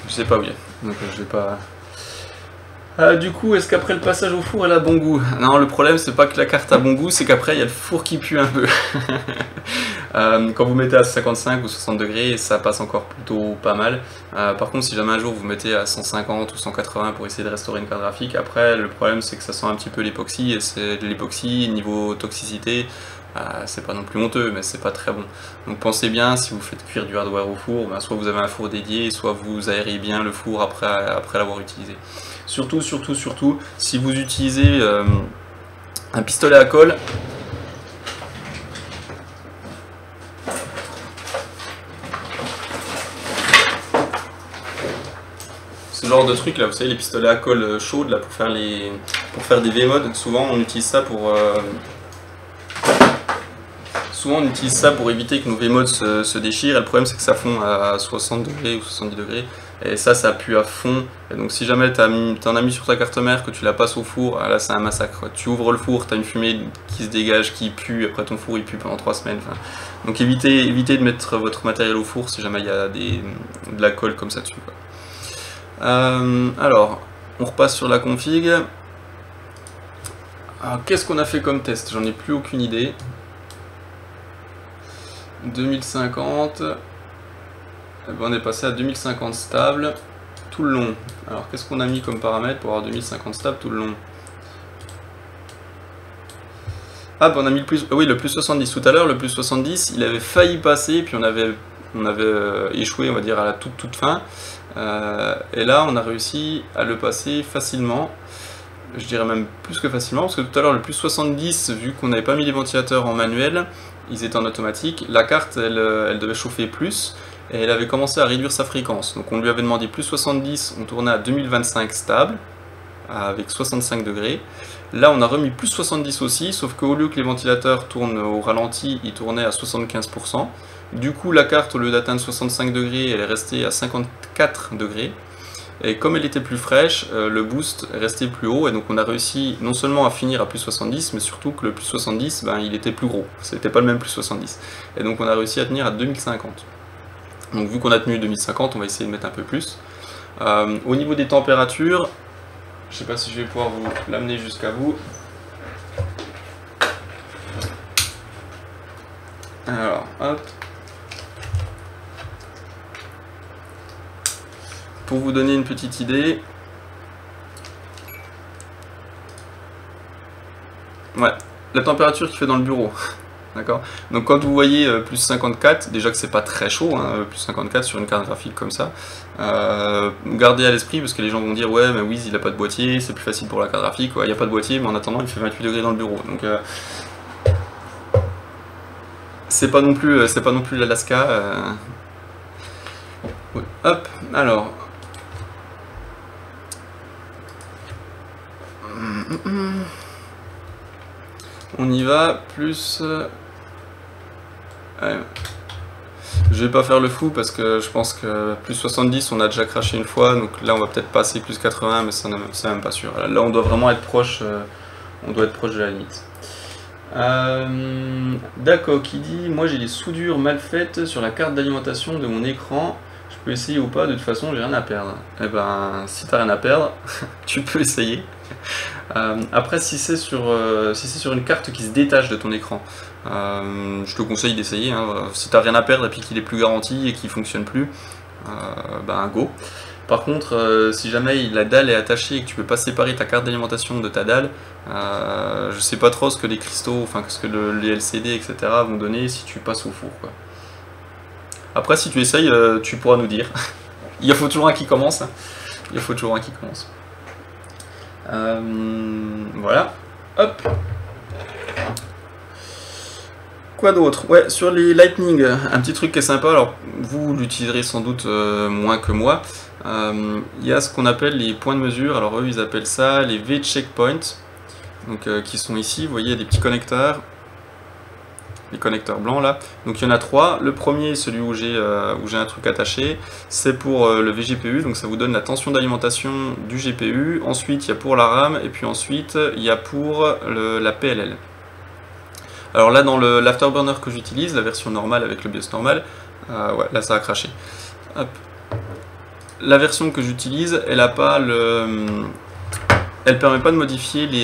Je sais pas où il est, donc je vais pas... du coup, est-ce qu'après le passage au four, elle a bon goût? Non, le problème, c'est pas que la carte a bon goût, c'est qu'après, il y a le four qui pue un peu. Quand vous mettez à 55 ou 60 degrés, ça passe encore plutôt pas mal. Par contre, si jamais un jour vous mettez à 150 ou 180 pour essayer de restaurer une carte graphique, après, le problème, c'est que ça sent un petit peu l'époxy, et c'est de l'époxy, niveau toxicité, c'est pas non plus honteux, mais c'est pas très bon. Donc pensez bien, si vous faites cuire du hardware au four, soit vous avez un four dédié, soit vous aérez bien le four après l'avoir utilisé. Surtout, si vous utilisez un pistolet à colle, ce genre de truc là, vous savez, les pistolets à colle chaudes là pour faire des V-mods, souvent on utilise ça pour éviter que nos V-mods se déchirent. Et le problème c'est que ça fond à 60 degrés ou 70 degrés. Et ça pue à fond. Et donc si jamais t'en as mis sur ta carte mère, que tu la passes au four, là c'est un massacre. Tu ouvres le four, t'as une fumée qui se dégage, qui pue, après ton four il pue pendant 3 semaines. Enfin, donc évitez de mettre votre matériel au four si jamais il y a de la colle comme ça dessus, quoi. Alors, on repasse sur la config. Alors qu'est-ce qu'on a fait comme test? J'en ai plus aucune idée. 2050, on est passé à 2050 stable tout le long. Alors qu'est-ce qu'on a mis comme paramètre pour avoir 2050 stable tout le long? On a mis le plus 70 tout à l'heure. Le plus 70 il avait failli passer, puis on avait échoué, on va dire, à la toute fin, et là on a réussi à le passer facilement. Je dirais même plus que facilement, parce que tout à l'heure le plus 70, vu qu'on n'avait pas mis les ventilateurs en manuel, ils étaient en automatique, la carte elle devait chauffer plus, et elle avait commencé à réduire sa fréquence. Donc on lui avait demandé plus 70, on tournait à 2025 stable, avec 65 degrés. Là on a remis plus 70 aussi, sauf qu'au lieu que les ventilateurs tournent au ralenti, ils tournaient à 75%. Du coup la carte, au lieu d'atteindre 65 degrés, elle est restée à 54 degrés. Et comme elle était plus fraîche, le boost est resté plus haut, et donc on a réussi non seulement à finir à plus 70, mais surtout que le plus 70, ben, il était plus gros, c'était pas le même plus 70. Et donc on a réussi à tenir à 2050. Donc vu qu'on a tenu 2050, on va essayer de mettre un peu plus. Au niveau des températures, je sais pas si je vais pouvoir vous l'amener jusqu'à vous. Alors, hop. Pour vous donner une petite idée, ouais, la température qu'il fait dans le bureau, d'accord. Donc quand vous voyez plus 54, déjà que c'est pas très chaud, hein, plus 54 sur une carte graphique comme ça, gardez à l'esprit parce que les gens vont dire ouais mais oui il a pas de boîtier, c'est plus facile pour la carte graphique, ouais, il n'y a pas de boîtier mais en attendant il fait 28 degrés dans le bureau, donc c'est pas non plus l'Alaska. Ouais. Hop, alors. On y va, plus... Ouais. Je vais pas faire le fou parce que je pense que plus 70 on a déjà craché une fois, donc là on va peut-être passer plus 80 mais c'est même pas sûr. Là on doit vraiment être proche, on doit être proche de la limite. D'accord, qui dit moi j'ai des soudures mal faites sur la carte d'alimentation de mon écran, je peux essayer ou pas, de toute façon j'ai rien à perdre. Eh ben si t'as rien à perdre, tu peux essayer. Après si c'est sur une carte qui se détache de ton écran, je te conseille d'essayer, hein. Si t'as rien à perdre et puis qu'il est plus garanti et qu'il fonctionne plus, ben go. Par contre, si jamais la dalle est attachée et que tu peux pas séparer ta carte d'alimentation de ta dalle, je sais pas trop ce que les cristaux, enfin ce que les LCD etc. vont donner si tu passes au four, quoi. Après si tu essayes, tu pourras nous dire. Il faut toujours un qui commence, hein. Il faut toujours un qui commence. Voilà, hop. Quoi d'autre? Ouais, sur les Lightning, un petit truc qui est sympa, alors vous l'utiliserez sans doute moins que moi. Il y a ce qu'on appelle les points de mesure, alors eux ils appellent ça les V-checkpoints, donc qui sont ici, vous voyez, il y a des petits connecteurs, les connecteurs blancs là, donc il y en a 3. Le premier, celui où j'ai un truc attaché, c'est pour le VGPU, donc ça vous donne la tension d'alimentation du GPU. Ensuite il y a pour la RAM, et puis ensuite il y a pour la PLL. Alors là dans l'Afterburner que j'utilise, la version normale avec le BIOS normal, ouais là ça a craché. Hop. La version que j'utilise, elle a pas elle permet pas de modifier les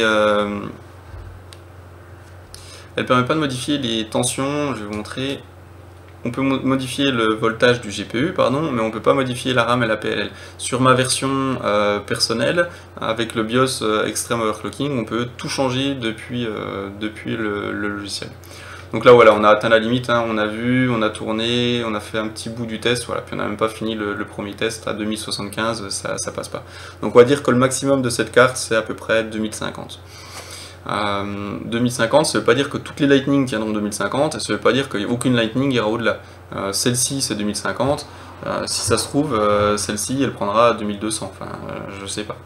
tensions. Je vais vous montrer. On peut modifier le voltage du GPU, pardon, mais on peut pas modifier la RAM et la PLL. Sur ma version personnelle, avec le BIOS Extreme Overclocking, on peut tout changer depuis le logiciel. Donc là voilà, on a atteint la limite, hein. On a vu, on a tourné, on a fait un petit bout du test, voilà, puis on n'a même pas fini le premier test à 2075, ça passe pas. Donc on va dire que le maximum de cette carte c'est à peu près 2050. 2050, ça veut pas dire que toutes les Lightning tiendront 2050, et ça veut pas dire qu'aucune Lightning ira au-delà. Celle-ci c'est 2050, si ça se trouve, celle-ci elle prendra 2200, enfin je sais pas.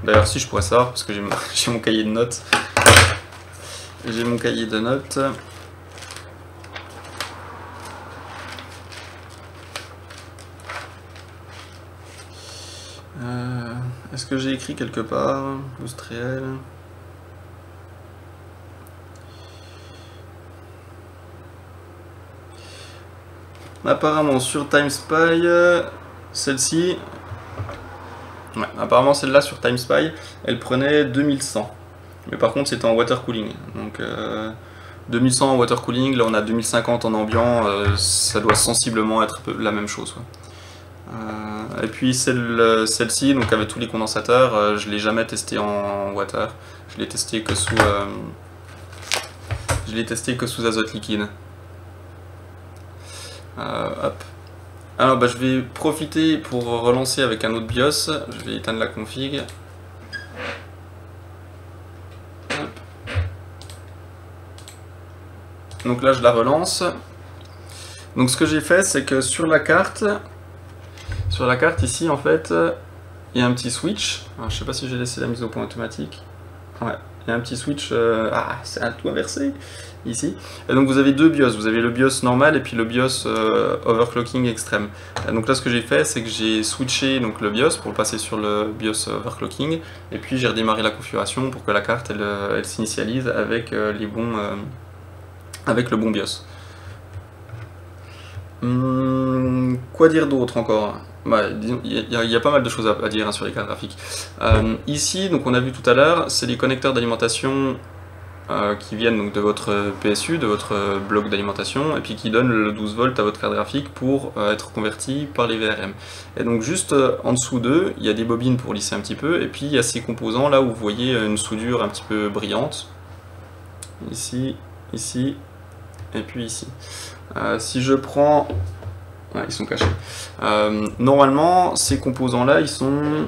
D'ailleurs si je pourrais savoir, parce que j'ai mon cahier de notes. J'ai mon cahier de notes. Est-ce que j'ai écrit quelque part boost réel? Apparemment sur TimeSpy, celle-ci, ouais, apparemment celle-là sur TimeSpy, elle prenait 2100. Mais par contre c'était en water cooling. Donc 2100 en water cooling, là on a 2050 en ambiant, ça doit sensiblement être la même chose, quoi. Et puis celle-ci, donc avec tous les condensateurs, je l'ai jamais testé en water, je l'ai testé que sous azote liquide. Hop. Alors bah, je vais profiter pour relancer avec un autre BIOS, je vais éteindre la config. Hop. Donc là je la relance. Donc ce que j'ai fait c'est que sur la carte ici en fait, il y a un petit switch. Alors, je sais pas si j'ai laissé la mise au point automatique. Ouais, il y a un petit switch. C'est un tout inversé ici. Et donc vous avez deux BIOS. Vous avez le BIOS normal et puis le BIOS overclocking extrême. Et donc là, ce que j'ai fait, c'est que j'ai switché donc, le BIOS pour le passer sur le BIOS overclocking. Et puis j'ai redémarré la configuration pour que la carte elle s'initialise avec, avec le bon BIOS. Quoi dire d'autre encore? Il y a pas mal de choses à dire sur les cartes graphiques. Ici, donc on a vu tout à l'heure, c'est les connecteurs d'alimentation qui viennent donc de votre PSU, de votre bloc d'alimentation, et puis qui donnent le 12 volts à votre carte graphique pour être converti par les VRM. Et donc juste en dessous d'eux, il y a des bobines pour lisser un petit peu, et puis il y a ces composants là où vous voyez une soudure un petit peu brillante. Ici, ici, et puis ici. Si je prends... Ouais, ils sont cachés. Normalement, ces composants-là, ils sont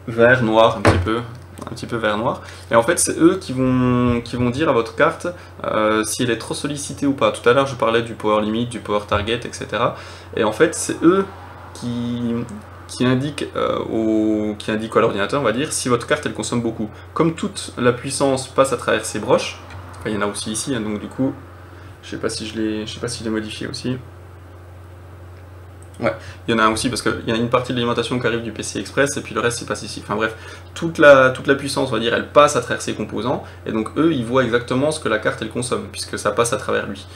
vert, noir, un petit peu vert, noir. Et en fait, c'est eux qui vont dire à votre carte si elle est trop sollicitée ou pas. Tout à l'heure, je parlais du power limit, du power target, etc. Et en fait, c'est eux qui indiquent à l'ordinateur, on va dire, si votre carte, elle consomme beaucoup. Comme toute la puissance passe à travers ces broches, enfin, il y en a aussi ici, hein, donc du coup... Je sais pas si je l'ai modifié aussi. Ouais, il y en a un aussi parce qu'il y a une partie de l'alimentation qui arrive du PCI Express et puis le reste il passe ici. Enfin bref, toute la puissance, on va dire, elle passe à travers ces composants et donc eux ils voient exactement ce que la carte elle consomme puisque ça passe à travers lui.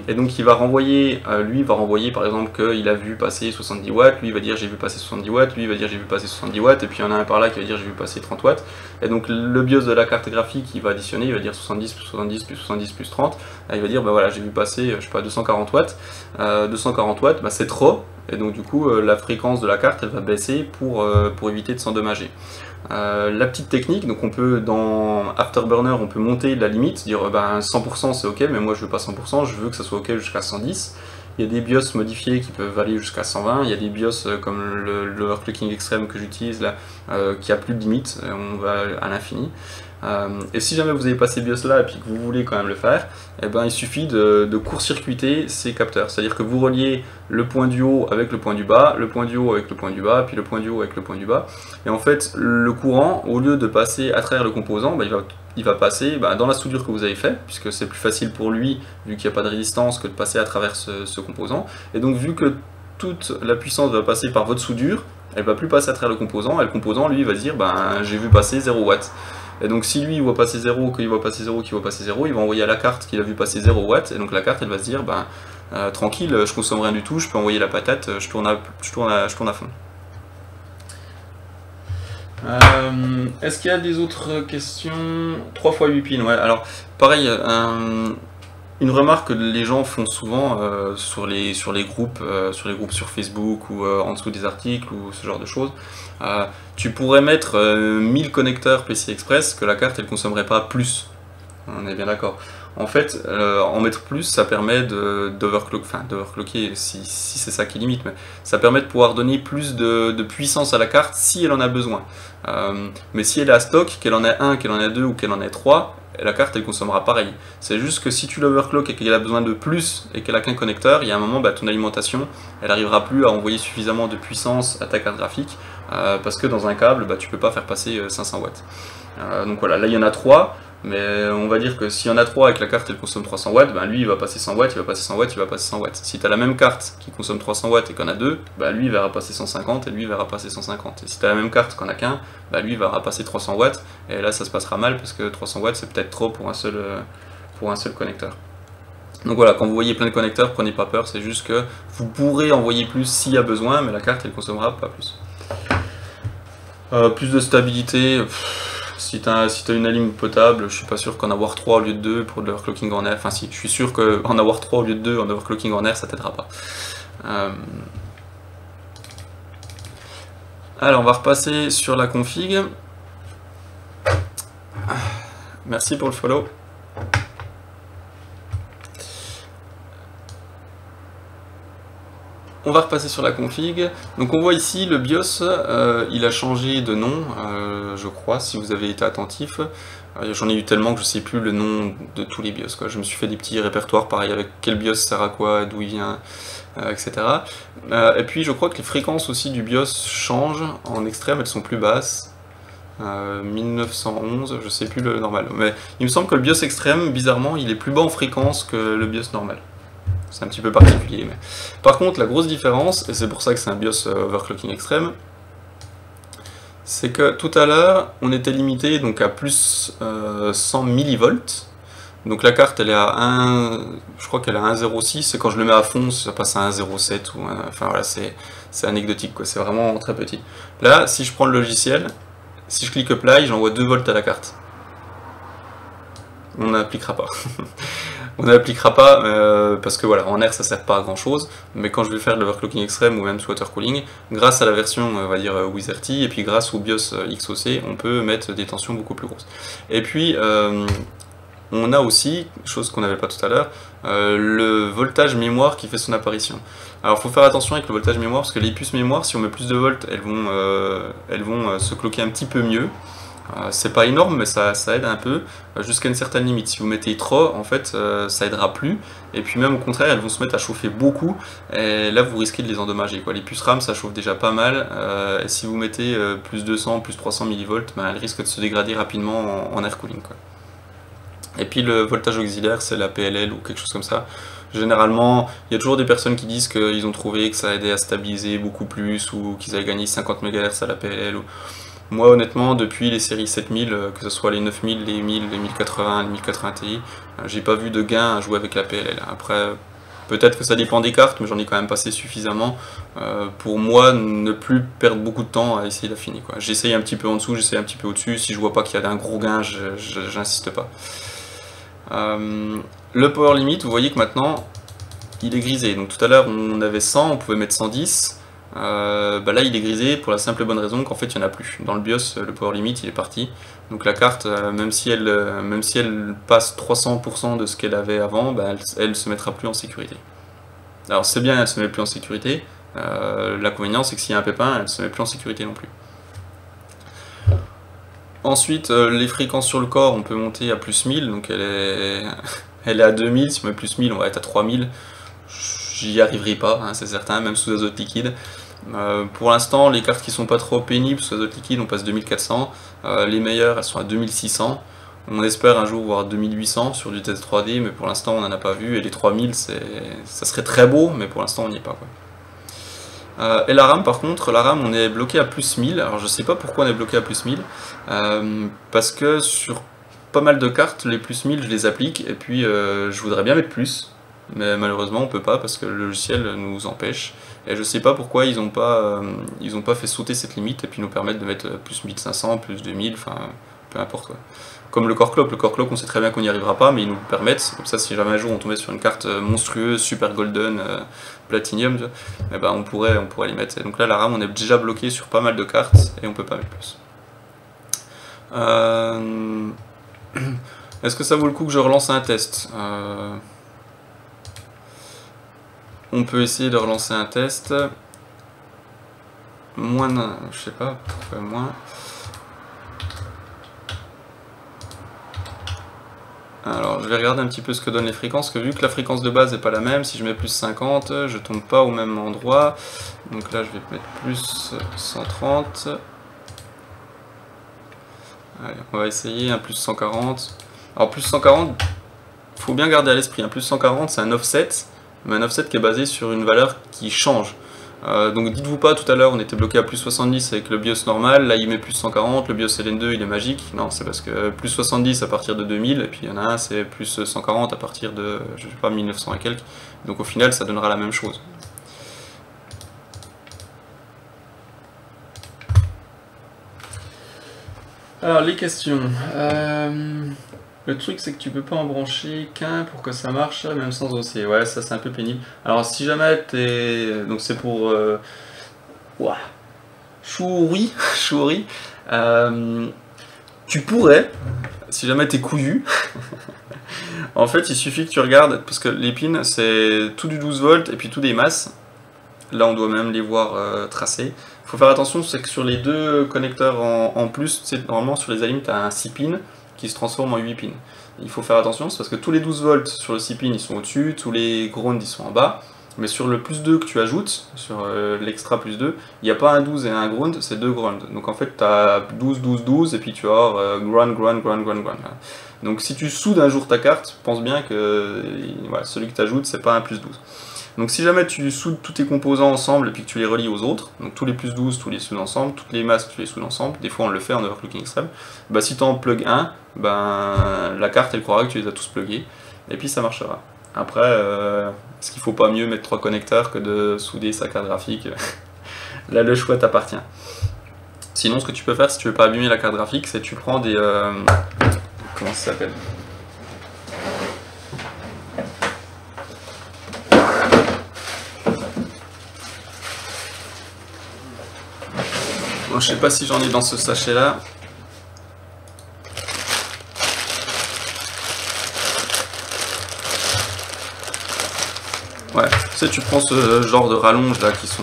Et donc il va renvoyer, lui il va renvoyer par exemple qu'il a vu passer 70 watts, lui il va dire j'ai vu passer 70 watts, lui il va dire j'ai vu passer 70 watts et puis il y en a un par là qui va dire j'ai vu passer 30 watts. Et donc le BIOS de la carte graphique il va additionner, il va dire 70 plus 70 plus 70 plus 30. Et il va dire bah voilà j'ai vu passer je sais pas 240 watts. 240 watts bah, c'est trop. Et donc du coup la fréquence de la carte elle va baisser pour éviter de s'endommager. La petite technique, donc on peut dans Afterburner on peut monter la limite, dire ben 100% c'est ok mais moi je veux pas 100%, je veux que ça soit ok jusqu'à 110. Il y a des BIOS modifiés qui peuvent aller jusqu'à 120, il y a des BIOS comme le overclocking extrême que j'utilise là qui a plus de limite, on va à l'infini. Et si jamais vous avez pas ces BIOS là et puis que vous voulez quand même le faire, eh ben, il suffit de court-circuiter ces capteurs. C'est-à-dire que vous reliez le point du haut avec le point du bas, le point du haut avec le point du bas, puis le point du haut avec le point du bas. Et en fait, le courant, au lieu de passer à travers le composant, ben, il va passer dans la soudure que vous avez fait, puisque c'est plus facile pour lui, vu qu'il n'y a pas de résistance, que de passer à travers ce composant. Et donc vu que toute la puissance va passer par votre soudure, elle va plus passer à travers le composant, et le composant, lui, va se dire j'ai vu passer 0 watts. Et donc si lui il voit passer 0, qu'il voit passer 0, qu'il voit passer 0, il va envoyer à la carte qu'il a vu passer 0 watts, et donc la carte elle va se dire tranquille, je consomme rien du tout, je peux envoyer la patate, je tourne à fond. Est-ce qu'il y a des autres questions? 3 x 8 pins, ouais, alors pareil, une remarque que les gens font souvent sur les groupes sur Facebook ou en dessous des articles ou ce genre de choses, tu pourrais mettre 1000 connecteurs PCI Express que la carte elle consommerait pas plus. On est bien d'accord. En fait, en mettre plus, ça permet d'overclocker si c'est ça qui limite, mais ça permet de pouvoir donner plus de puissance à la carte si elle en a besoin. Mais si elle est à stock, qu'elle en ait un, qu'elle en ait deux ou qu'elle en ait trois, la carte elle consommera pareil. C'est juste que si tu l'overclock et qu'elle a besoin de plus et qu'elle a qu'un connecteur, il y a un moment ton alimentation elle n'arrivera plus à envoyer suffisamment de puissance à ta carte graphique parce que dans un câble tu peux pas faire passer 500 watts. Donc voilà, là il y en a 3. Mais on va dire que s'il y en a 3 et que la carte elle consomme 300 watts, lui il va passer 100 watts, il va passer 100 watts, il va passer 100 watts. Si tu as la même carte qui consomme 300 watts et qu'on a 2, lui il verra passer 150 et lui il verra passer 150. Et si tu as la même carte qu'on a qu'un, lui il va passer 300 watts et là ça se passera mal parce que 300 watts c'est peut-être trop pour un seul connecteur. Donc voilà, quand vous voyez plein de connecteurs, prenez pas peur, c'est juste que vous pourrez envoyer plus s'il y a besoin, mais la carte elle consommera pas plus. Plus de stabilité. Si tu as une alim potable, je suis pas sûr qu'en avoir 3 au lieu de 2 pour de l'overclocking en air, enfin si, je suis sûr qu'en avoir 3 au lieu de 2 en overclocking en air, ça t'aidera pas. Alors on va repasser sur la config. Merci pour le follow. On va repasser sur la config. Donc on voit ici le BIOS, il a changé de nom. je crois, si vous avez été attentif. J'en ai eu tellement que je sais plus le nom de tous les BIOS, quoi. Je me suis fait des petits répertoires, pareil, avec quel BIOS sert à quoi, d'où il vient, etc. Et puis je crois que les fréquences aussi du BIOS changent. En extrême, elles sont plus basses. 1911, je sais plus le normal. Mais il me semble que le BIOS extrême, bizarrement, il est plus bas en fréquence que le BIOS normal. C'est un petit peu particulier. Mais... Par contre, la grosse différence, et c'est pour ça que c'est un BIOS overclocking extrême, c'est que tout à l'heure, on était limité donc à plus 100 millivolts. Donc la carte, elle est à 1, je crois qu'elle est à 1,06, et quand je le mets à fond, ça passe à 1,07, ou enfin voilà, c'est anecdotique, quoi. C'est vraiment très petit. Là, si je prends le logiciel, si je clique Apply, j'envoie 2 volts à la carte. On n'appliquera pas. On n'appliquera pas parce que voilà, en R ça sert pas à grand chose, mais quand je vais faire de l'overclocking extrême ou même sous water cooling, grâce à la version on va dire Wizardty et puis grâce au BIOS XOC, on peut mettre des tensions beaucoup plus grosses. Et puis on a aussi, chose qu'on n'avait pas tout à l'heure, le voltage mémoire qui fait son apparition. Alors il faut faire attention avec le voltage mémoire parce que les puces mémoire, si on met plus de volts, elles vont se cloquer un petit peu mieux. C'est pas énorme, mais ça aide un peu jusqu'à une certaine limite. Si vous mettez trop, en fait, ça aidera plus. Et puis même au contraire, elles vont se mettre à chauffer beaucoup. Et là, vous risquez de les endommager, quoi. Les puces RAM, ça chauffe déjà pas mal. Et si vous mettez plus 200, plus 300 millivolts, ben, elles risquent de se dégrader rapidement en air cooling, quoi. Et puis le voltage auxiliaire, c'est la PLL ou quelque chose comme ça. Généralement, il y a toujours des personnes qui disent qu'ils ont trouvé que ça aidait à stabiliser beaucoup plus ou qu'ils avaient gagné 50 MHz à la PLL. Moi honnêtement, depuis les séries 7000, que ce soit les 9000, les 1000, les 1080, les 1080 Ti, j'ai pas vu de gain à jouer avec la PLL. Après, peut-être que ça dépend des cartes, mais j'en ai quand même passé suffisamment pour moi ne plus perdre beaucoup de temps à essayer d'affiner, quoi. J'essaye un petit peu en dessous, j'essaye un petit peu au-dessus, si je vois pas qu'il y a un gros gain, j'insiste pas. Le power limit, vous voyez que maintenant il est grisé. Donc tout à l'heure on avait 100, on pouvait mettre 110. Là il est grisé pour la simple et bonne raison qu'en fait il n'y en a plus. Dans le BIOS, le power limit il est parti. Donc la carte, même si elle passe 300% de ce qu'elle avait avant, elle se mettra plus en sécurité. Alors c'est bien, elle se met plus en sécurité. L'inconvénient c'est que s'il y a un pépin, elle se met plus en sécurité non plus. Ensuite, les fréquences sur le corps, on peut monter à plus 1000, donc elle est à 2000, si on met plus 1000, on va être à 3000. J'y arriverai pas, hein, c'est certain, même sous azote liquide. Pour l'instant, les cartes qui sont pas trop pénibles sous azote liquide, on passe 2400. Les meilleures, elles sont à 2600. On espère un jour voir 2800 sur du test 3D, mais pour l'instant, on n'en a pas vu. Et les 3000, ça serait très beau, mais pour l'instant, on n'y est pas, quoi. Et la RAM par contre, la RAM on est bloqué à plus 1000, alors je sais pas pourquoi on est bloqué à plus 1000, parce que sur pas mal de cartes, les plus 1000 je les applique, et puis je voudrais bien mettre plus, mais malheureusement on peut pas parce que le logiciel nous empêche, et je sais pas pourquoi ils ont pas fait sauter cette limite et puis nous permettre de mettre plus 1500, plus 2000, enfin peu importe quoi. Comme le core clock on sait très bien qu'on n'y arrivera pas, mais ils nous le permettent, comme ça si jamais un jour on tombait sur une carte monstrueuse, super golden, platinum, eh ben on pourrait les mettre. Et donc là la RAM on est déjà bloqué sur pas mal de cartes et on peut pas mettre plus. Est-ce que ça vaut le coup que je relance un test? On peut essayer de relancer un test. Moins, je sais pas pourquoi moins. Alors je vais regarder un petit peu ce que donnent les fréquences, que vu que la fréquence de base n'est pas la même, si je mets plus 50, je tombe pas au même endroit. Donc là je vais mettre plus 130. Allez, on va essayer un plus 140. Alors plus 140, faut bien garder à l'esprit, un plus 140 c'est un offset, mais un offset qui est basé sur une valeur qui change. Donc dites-vous pas tout à l'heure on était bloqué à plus 70 avec le BIOS normal, là il met plus 140, le BIOS LN2 il est magique. Non, c'est parce que plus 70 à partir de 2000, et puis il y en a un c'est plus 140 à partir de, je sais pas, 1900 et quelques. Donc au final ça donnera la même chose. Alors les questions. Le truc c'est que tu peux pas en brancher qu'un pour que ça marche, même sans OC. Ouais, ça c'est un peu pénible. Alors si jamais t'es... Donc c'est pour... Ouah. Chouri. Tu pourrais, si jamais t'es couillu, en fait il suffit que tu regardes, parce que les pins c'est tout du 12 volts et puis tout des masses. Là on doit même les voir tracés. Il faut faire attention, c'est que sur les deux connecteurs en plus, normalement sur les alim, tu as un 6 pins qui se transforme en 8 pins. Il faut faire attention, c'est parce que tous les 12 volts sur le 6 pins ils sont au-dessus, tous les ground ils sont en bas, mais sur le plus 2 que tu ajoutes, sur l'extra plus 2, il n'y a pas un 12 et un ground, c'est 2 ground. Donc en fait tu as 12, 12, 12 et puis tu vas avoir ground, ground, ground, ground, ground. Donc si tu soudes un jour ta carte, pense bien que voilà, celui que tu ajoutes c'est pas un plus 12. Donc si jamais tu soudes tous tes composants ensemble et puis que tu les relis aux autres, donc tous les plus 12, tous les soudes ensemble, toutes les masses tu les soudes ensemble, des fois on le fait en overclocking extrême, bah si tu en plug un, ben la carte elle croira que tu les as tous pluggés, et puis ça marchera. Après, est-ce qu'il faut pas mieux mettre 3 connecteurs que de souder sa carte graphique? Là le choix t'appartient. Sinon ce que tu peux faire si tu veux pas abîmer la carte graphique, c'est que tu prends des... comment ça s'appelle? Bon, je sais pas si j'en ai dans ce sachet là. Ouais, tu sais, tu prends ce genre de rallonge là qui sont...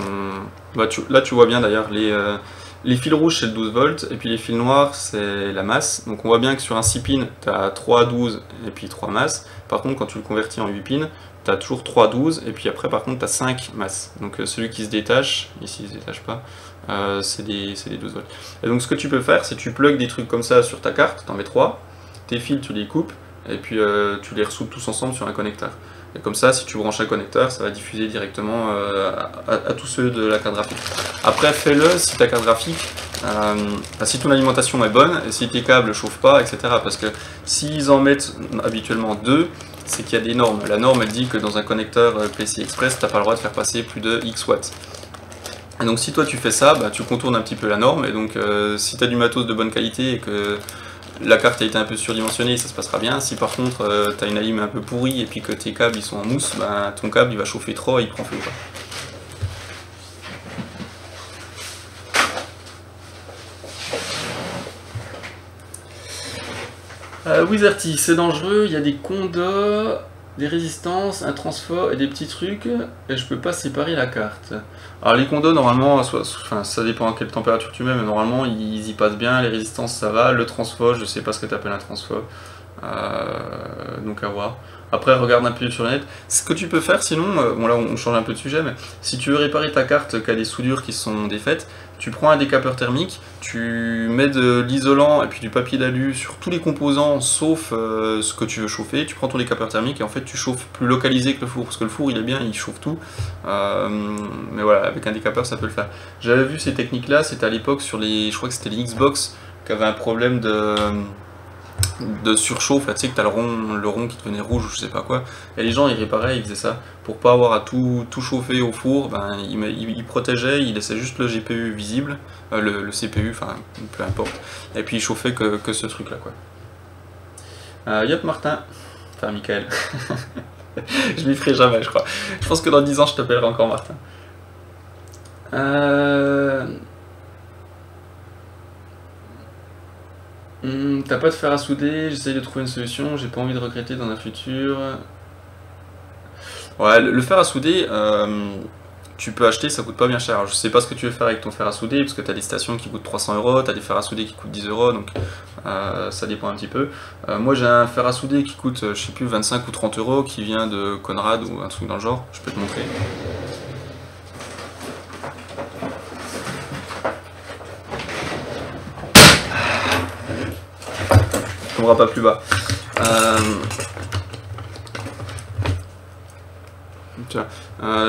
Bah, là tu vois bien d'ailleurs, les fils rouges c'est le 12 volts et puis les fils noirs c'est la masse. Donc on voit bien que sur un 6 pins tu as 3 12 et puis 3 masses. Par contre quand tu le convertis en 8 pins, tu as toujours 3 12 et puis après par contre tu as 5 masses. Donc celui qui se détache, ici il se détache pas, c'est des 12 volts. Et donc ce que tu peux faire c'est tu plugs des trucs comme ça sur ta carte, tu en mets 3, tes fils tu les coupes et puis tu les ressoudes tous ensemble sur un connecteur. Et comme ça, si tu branches un connecteur, ça va diffuser directement à tous ceux de la carte graphique. Après, fais-le si ta carte graphique, si ton alimentation est bonne, et si tes câbles ne chauffent pas, etc. Parce que s'ils en mettent habituellement 2, c'est qu'il y a des normes. La norme, elle dit que dans un connecteur PCI Express, tu n'as pas le droit de faire passer plus de X watts. Et donc si toi tu fais ça, bah, tu contournes un petit peu la norme, et donc si tu as du matos de bonne qualité et que la carte a été un peu surdimensionnée, ça se passera bien. Si par contre tu as une alim un peu pourrie et puis que tes câbles ils sont en mousse, bah, ton câble il va chauffer trop et il prend feu. Wizardy, c'est dangereux, il y a des condos, des résistances, un transfo et des petits trucs, et je peux pas séparer la carte. Alors les condos normalement, ça dépend à quelle température tu mets, mais normalement ils y passent bien, les résistances ça va, le transfo, je sais pas ce que tu appelles un transfo, donc à voir. Après regarde un peu sur le net. Ce que tu peux faire sinon, bon là on change un peu de sujet, mais si tu veux réparer ta carte qui a des soudures qui sont défaites, tu prends un décapeur thermique, tu mets de l'isolant et puis du papier d'alu sur tous les composants sauf ce que tu veux chauffer, tu prends ton décapeur thermique et en fait tu chauffes plus localisé que le four, parce que le four il est bien, il chauffe tout, mais voilà, avec un décapeur ça peut le faire. J'avais vu ces techniques là, c'était à l'époque sur les, je crois que c'était les Xbox qui avaient un problème de surchauffe, là tu sais que t'as le rond qui devenait rouge ou je sais pas quoi, et les gens ils réparaient, ils faisaient ça, pour pas avoir à tout chauffer au four, ben, ils protégeaient, ils laissaient juste le GPU visible, le CPU, enfin peu importe, et puis ils chauffaient que ce truc là quoi. Yep Martin, enfin Michael, je m'y ferai jamais je crois, je pense que dans 10 ans je t'appellerai encore Martin. T'as pas de fer à souder, j'essaye de trouver une solution, j'ai pas envie de regretter dans un futur. Ouais, le fer à souder, tu peux acheter, ça coûte pas bien cher. Alors, je sais pas ce que tu veux faire avec ton fer à souder, parce que t'as des stations qui coûtent 300 €, t'as des fers à souder qui coûtent 10 €, donc ça dépend un petit peu. Moi j'ai un fer à souder qui coûte, je sais plus, 25 ou 30 €, qui vient de Conrad ou un truc dans le genre, je peux te montrer. On tombera pas plus bas.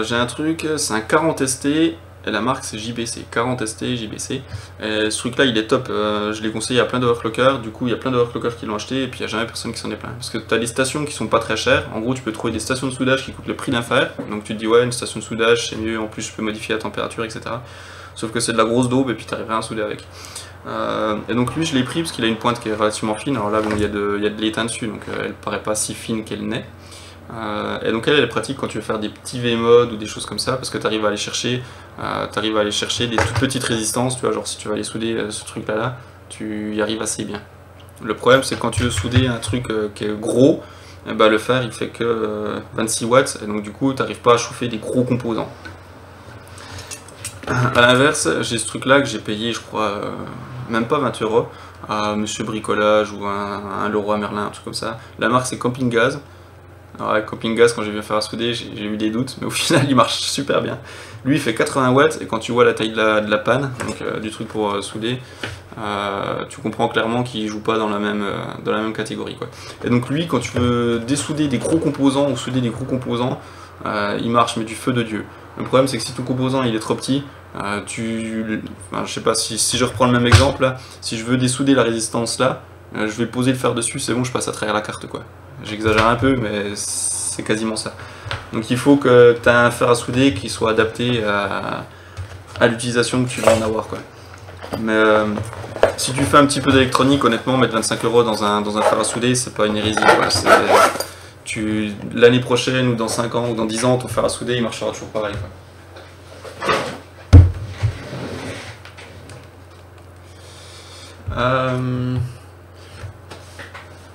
J'ai un truc, c'est un 40 ST et la marque c'est JBC, 40 ST JBC. Et ce truc là il est top, je l'ai conseillé à plein d'overclockers, du coup il y a plein d'overclockers qui l'ont acheté et puis il n'y a jamais personne qui s'en est plaint. Parce que tu as des stations qui sont pas très chères, en gros tu peux trouver des stations de soudage qui coûtent le prix d'un fer, donc tu te dis ouais une station de soudage c'est mieux, en plus je peux modifier la température etc. Sauf que c'est de la grosse daube et puis tu n'arrives rien à souder avec. Et donc lui je l'ai pris parce qu'il a une pointe qui est relativement fine, alors là bon, il y a de l'étain dessus donc elle paraît pas si fine qu'elle n'est. Et donc elle est pratique quand tu veux faire des petits V-modes ou des choses comme ça parce que tu arrives à aller chercher des toutes petites résistances, tu vois, genre si tu vas aller souder ce truc là, tu y arrives assez bien. Le problème c'est que quand tu veux souder un truc qui est gros, et bah, le fer il fait que 26 watts et donc du coup tu n'arrives pas à chauffer des gros composants. À l'inverse, j'ai ce truc là que j'ai payé, je crois, même pas 20 € à Monsieur Bricolage ou un Leroy Merlin, un truc comme ça. La marque c'est Camping Gaz. Alors avec Camping Gaz, quand j'ai vu faire à souder, j'ai eu des doutes, mais au final il marche super bien. Lui il fait 80 watts, et quand tu vois la taille de la panne, donc du truc pour souder, tu comprends clairement qu'il joue pas dans la même catégorie, quoi. Et donc lui, quand tu veux dessouder des gros composants ou souder des gros composants, il marche mais du feu de Dieu. Le problème c'est que si ton composant il est trop petit, enfin, je sais pas, si je reprends le même exemple là, si je veux dessouder la résistance là, je vais poser le fer dessus, c'est bon, je passe à travers la carte, quoi. J'exagère un peu, mais c'est quasiment ça. Donc il faut que tu aies un fer à souder qui soit adapté à l'utilisation que tu vas en avoir, quoi. Mais si tu fais un petit peu d'électronique, honnêtement, mettre 25 € dans un fer à souder, c'est pas une hérésie, quoi. L'année prochaine, ou dans 5 ans, ou dans 10 ans, ton fer à souder, il marchera toujours pareil, quoi.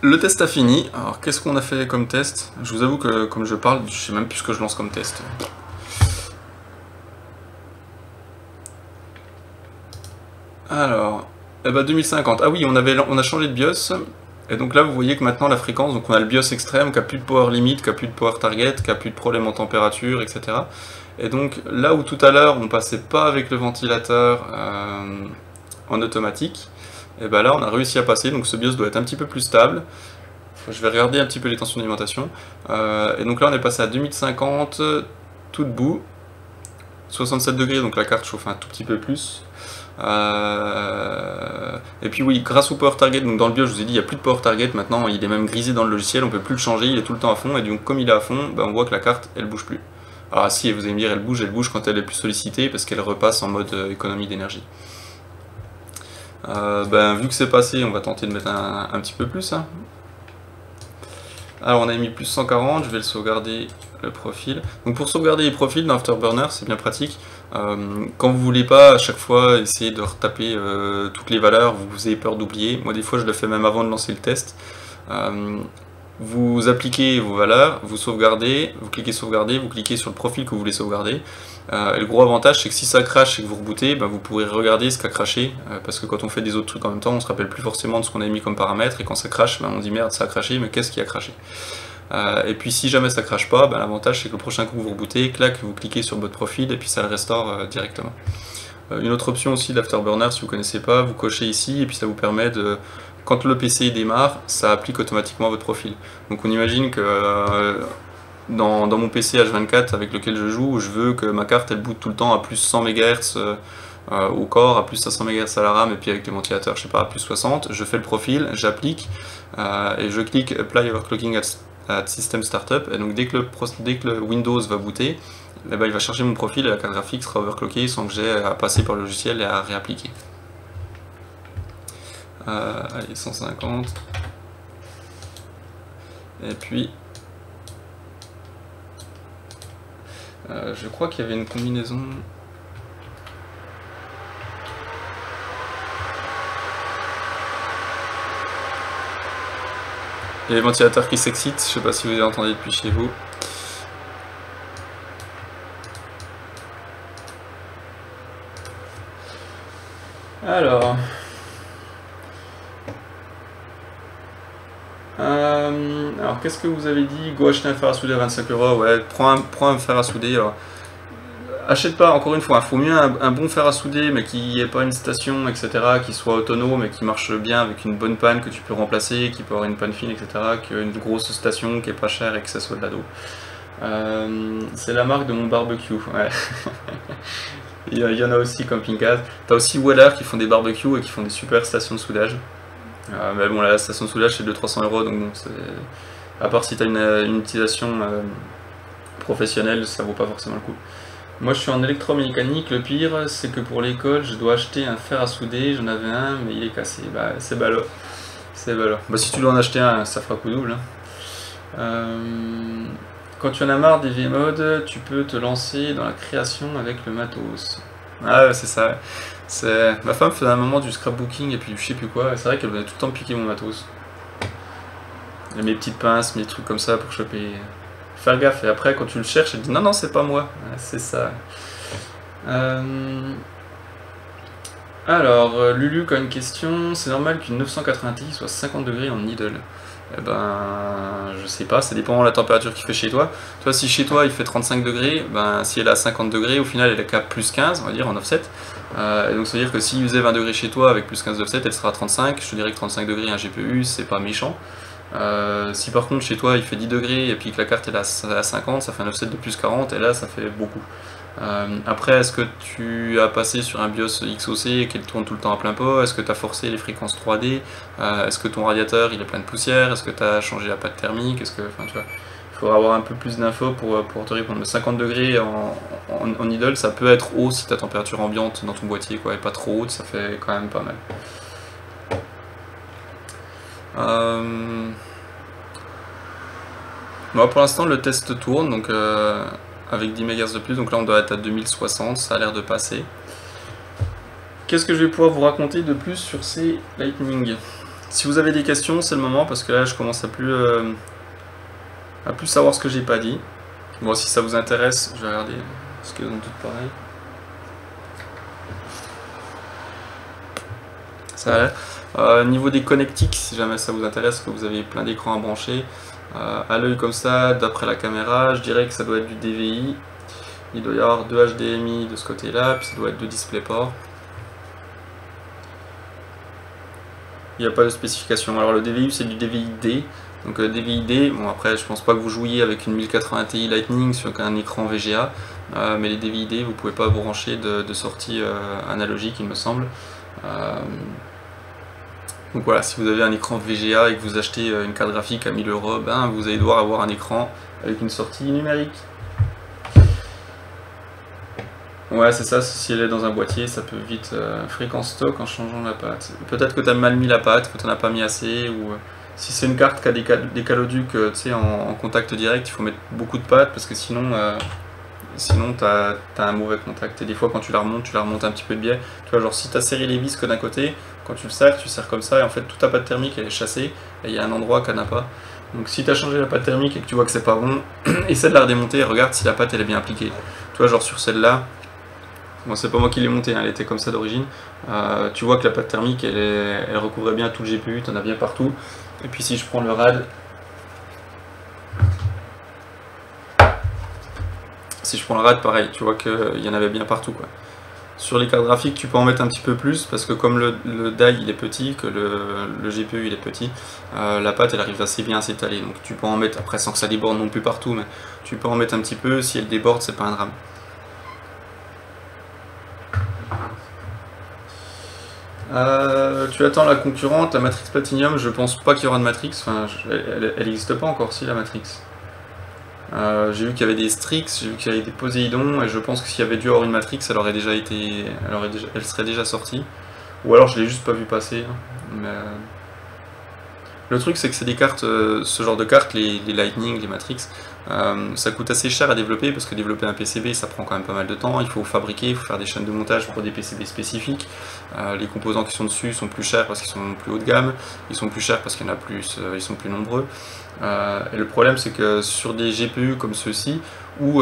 Le test a fini. Alors qu'est-ce qu'on a fait comme test? Je vous avoue que comme je parle, je sais même plus ce que je lance comme test. Alors, eh ben 2050. Ah oui, on a changé de BIOS. Et donc là, vous voyez que maintenant la fréquence, donc on a le BIOS extrême qui a plus de power limit, qui a plus de power target, qui a plus de problème en température, etc. Et donc là où tout à l'heure on passait pas avec le ventilateur en automatique, et ben là on a réussi à passer, donc ce BIOS doit être un petit peu plus stable. Je vais regarder un petit peu les tensions d'alimentation. Et donc là on est passé à 2050, tout debout, 67 degrés, donc la carte chauffe un tout petit peu plus. Et puis oui, grâce au power target, donc dans le BIOS je vous ai dit il n'y a plus de power target, maintenant il est même grisé dans le logiciel, on peut plus le changer, il est tout le temps à fond, et donc comme il est à fond, ben, on voit que la carte elle bouge plus. Alors si, vous allez me dire elle bouge quand elle est plus sollicitée, parce qu'elle repasse en mode économie d'énergie. Ben, vu que c'est passé, on va tenter de mettre un petit peu plus, hein. Alors on a mis plus 140, je vais le sauvegarder le profil. Donc pour sauvegarder les profils dans Afterburner, c'est bien pratique. Quand vous voulez pas à chaque fois essayer de retaper toutes les valeurs, vous avez peur d'oublier. Moi des fois je le fais même avant de lancer le test. Vous appliquez vos valeurs, vous sauvegardez, vous cliquez sauvegarder, vous cliquez sur le profil que vous voulez sauvegarder. Et le gros avantage c'est que si ça crache et que vous rebootez, ben, vous pourrez regarder ce qu'a craché, parce que quand on fait des autres trucs en même temps, on se rappelle plus forcément de ce qu'on a mis comme paramètre, et quand ça crache, ben, on dit merde ça a craché, mais qu'est-ce qui a craché? Et puis si jamais ça crache pas, ben, l'avantage c'est que le prochain coup vous rebootez, clac, vous cliquez sur votre profil et puis ça le restaure directement. Une autre option aussi d'Afterburner, si vous ne connaissez pas, vous cochez ici et puis ça vous permet de, quand le PC démarre, ça applique automatiquement votre profil. Donc on imagine que dans mon PC H24 avec lequel je joue, je veux que ma carte elle boot tout le temps à plus 100 MHz au corps, à plus 500 MHz à la RAM, et puis avec les ventilateurs, je sais pas, à plus 60, je fais le profil, j'applique, et je clique Apply Overclocking at System Startup, et donc dès que le Windows va booter, eh ben, il va charger mon profil et la carte graphique sera overclockée sans que j'ai à passer par le logiciel et à réappliquer. Allez, 150. Et puis, je crois qu'il y avait une combinaison. Il y a les ventilateurs qui s'excitent, je sais pas si vous les entendez depuis chez vous. Alors qu'est-ce que vous avez dit? Go acheter un fer à souder à 25 €, ouais, prends un fer à souder. Alors, achète pas, encore une fois, il faut mieux un bon fer à souder, mais qui n'ait pas une station, etc., qui soit autonome et qui marche bien avec une bonne panne que tu peux remplacer, qui peut avoir une panne fine, etc., qu'une grosse station qui est pas chère et que ça soit de l'ado. C'est la marque de mon barbecue, ouais. Il y en a aussi Camping Gaz. T'as aussi Weller qui font des barbecues et qui font des super stations de soudage. Mais bon, la station de soudage c'est 200-300 €, donc bon, à part si tu as une utilisation professionnelle, ça vaut pas forcément le coup. Moi je suis en électromécanique, le pire c'est que pour l'école je dois acheter un fer à souder, j'en avais un mais il est cassé, bah c'est ballot. C'est ballot. Bah si tu dois en acheter un, ça fera coup double, hein. Quand tu en as marre des V-Mode, tu peux te lancer dans la création avec le matos. Ah ouais, c'est ça. Ma femme faisait un moment du scrapbooking et puis je sais plus quoi, c'est vrai qu'elle venait tout le temps piquer mon matos. Et mes petites pinces, mes trucs comme ça pour choper. Faire gaffe, et après quand tu le cherches, elle dit non, non, c'est pas moi. Ah, c'est ça. Alors, Lulu qui a une question, c'est normal qu'une 980 Ti soit 50 degrés en idle? Eh ben, je sais pas, ça dépend de la température qu'il fait chez toi. Toi, si chez toi il fait 35 degrés, ben, si elle a 50 degrés, au final elle est qu'à plus 15, on va dire, en offset. Et donc ça veut dire que s'il faisait 20 degrés chez toi avec plus 15 d'offset, elle sera à 35. Je te dirais que 35 degrés un GPU, c'est pas méchant. Si par contre chez toi il fait 10 degrés et puis que la carte est à 50, ça fait un offset de plus 40 et là ça fait beaucoup. Après, est-ce que tu as passé sur un BIOS XOC et qu'il tourne tout le temps à plein pot? Est-ce que tu as forcé les fréquences 3D? Est-ce que ton radiateur il est plein de poussière? Est-ce que tu as changé la pâte thermique? Est-ce que, enfin, tu vois, il faudra avoir un peu plus d'infos pour te répondre. Mais 50 degrés en idle, ça peut être haut si ta température ambiante dans ton boîtier quoi, est pas trop haute, ça fait quand même pas mal. Bon, pour l'instant le test tourne, donc avec 10 MHz de plus, donc là on doit être à 2060, ça a l'air de passer. Qu'est-ce que je vais pouvoir vous raconter de plus sur ces Lightning? Si vous avez des questions, c'est le moment, parce que là je commence à plus savoir ce que j'ai pas dit. Bon, si ça vous intéresse, je vais regarder ce qu'elles ont toutes pareilles. Ça a l'air. Niveau des connectiques, si jamais ça vous intéresse, que vous avez plein d'écrans à brancher, à l'œil comme ça, d'après la caméra, je dirais que ça doit être du DVI. Il doit y avoir 2 HDMI de ce côté-là, puis ça doit être 2 DisplayPort. Il n'y a pas de spécification. Alors le DVI c'est du DVI-D. Donc DVI-D, bon après je pense pas que vous jouiez avec une 1080 Ti Lightning sur un écran VGA, mais les DVI-D vous pouvez pas vous brancher de sortie analogique il me semble. Donc voilà, si vous avez un écran VGA et que vous achetez une carte graphique à 1000 €, ben vous allez devoir avoir un écran avec une sortie numérique. Ouais, c'est ça, si elle est dans un boîtier, ça peut vite fréquence stock en changeant la pâte. Peut-être que tu as mal mis la pâte, que tu n'en as pas mis assez, ou si c'est une carte qui a des caloducs en contact direct, il faut mettre beaucoup de pâte parce que sinon tu as un mauvais contact. Et des fois, quand tu la remontes un petit peu de biais. Tu vois, genre si tu as serré les vis que d'un côté, quand tu serres comme ça, et en fait toute ta pâte thermique elle est chassée, et il y a un endroit qu'elle n'a pas. Donc si tu as changé la pâte thermique et que tu vois que c'est pas bon, essaie de la redémonter et regarde si la pâte elle est bien appliquée. Tu vois, genre sur celle-là, bon, c'est pas moi qui l'ai montée, hein, elle était comme ça d'origine. Tu vois que la pâte thermique elle recouvrait bien tout le GPU, tu en as bien partout. Et puis si je prends le RAD, pareil, tu vois qu'il y en avait bien partout quoi. Sur les cartes graphiques, tu peux en mettre un petit peu plus parce que comme le die il est petit, que le GPU il est petit, la pâte elle arrive assez bien à s'étaler. Donc tu peux en mettre, après sans que ça déborde non plus partout, mais tu peux en mettre un petit peu. Si elle déborde, c'est pas un drame. Tu attends la concurrente, la Matrix Platinum, je pense pas qu'il y aura de Matrix, enfin elle n'existe pas encore si la Matrix. J'ai vu qu'il y avait des Strix, j'ai vu qu'il y avait des Poséidon, et je pense que s'il y avait dû avoir une Matrix, elle serait déjà sortie. Ou alors je l'ai juste pas vu passer. Hein. Mais, le truc c'est que c'est des cartes, ce genre de cartes, les Lightning, les Matrix, ça coûte assez cher à développer parce que développer un PCB ça prend quand même pas mal de temps, il faut fabriquer, il faut faire des chaînes de montage pour des PCB spécifiques, les composants qui sont dessus sont plus chers parce qu'ils sont plus haut de gamme, ils sont plus chers parce qu'il y en a plus, ils sont plus nombreux, et le problème c'est que sur des GPU comme ceux-ci, où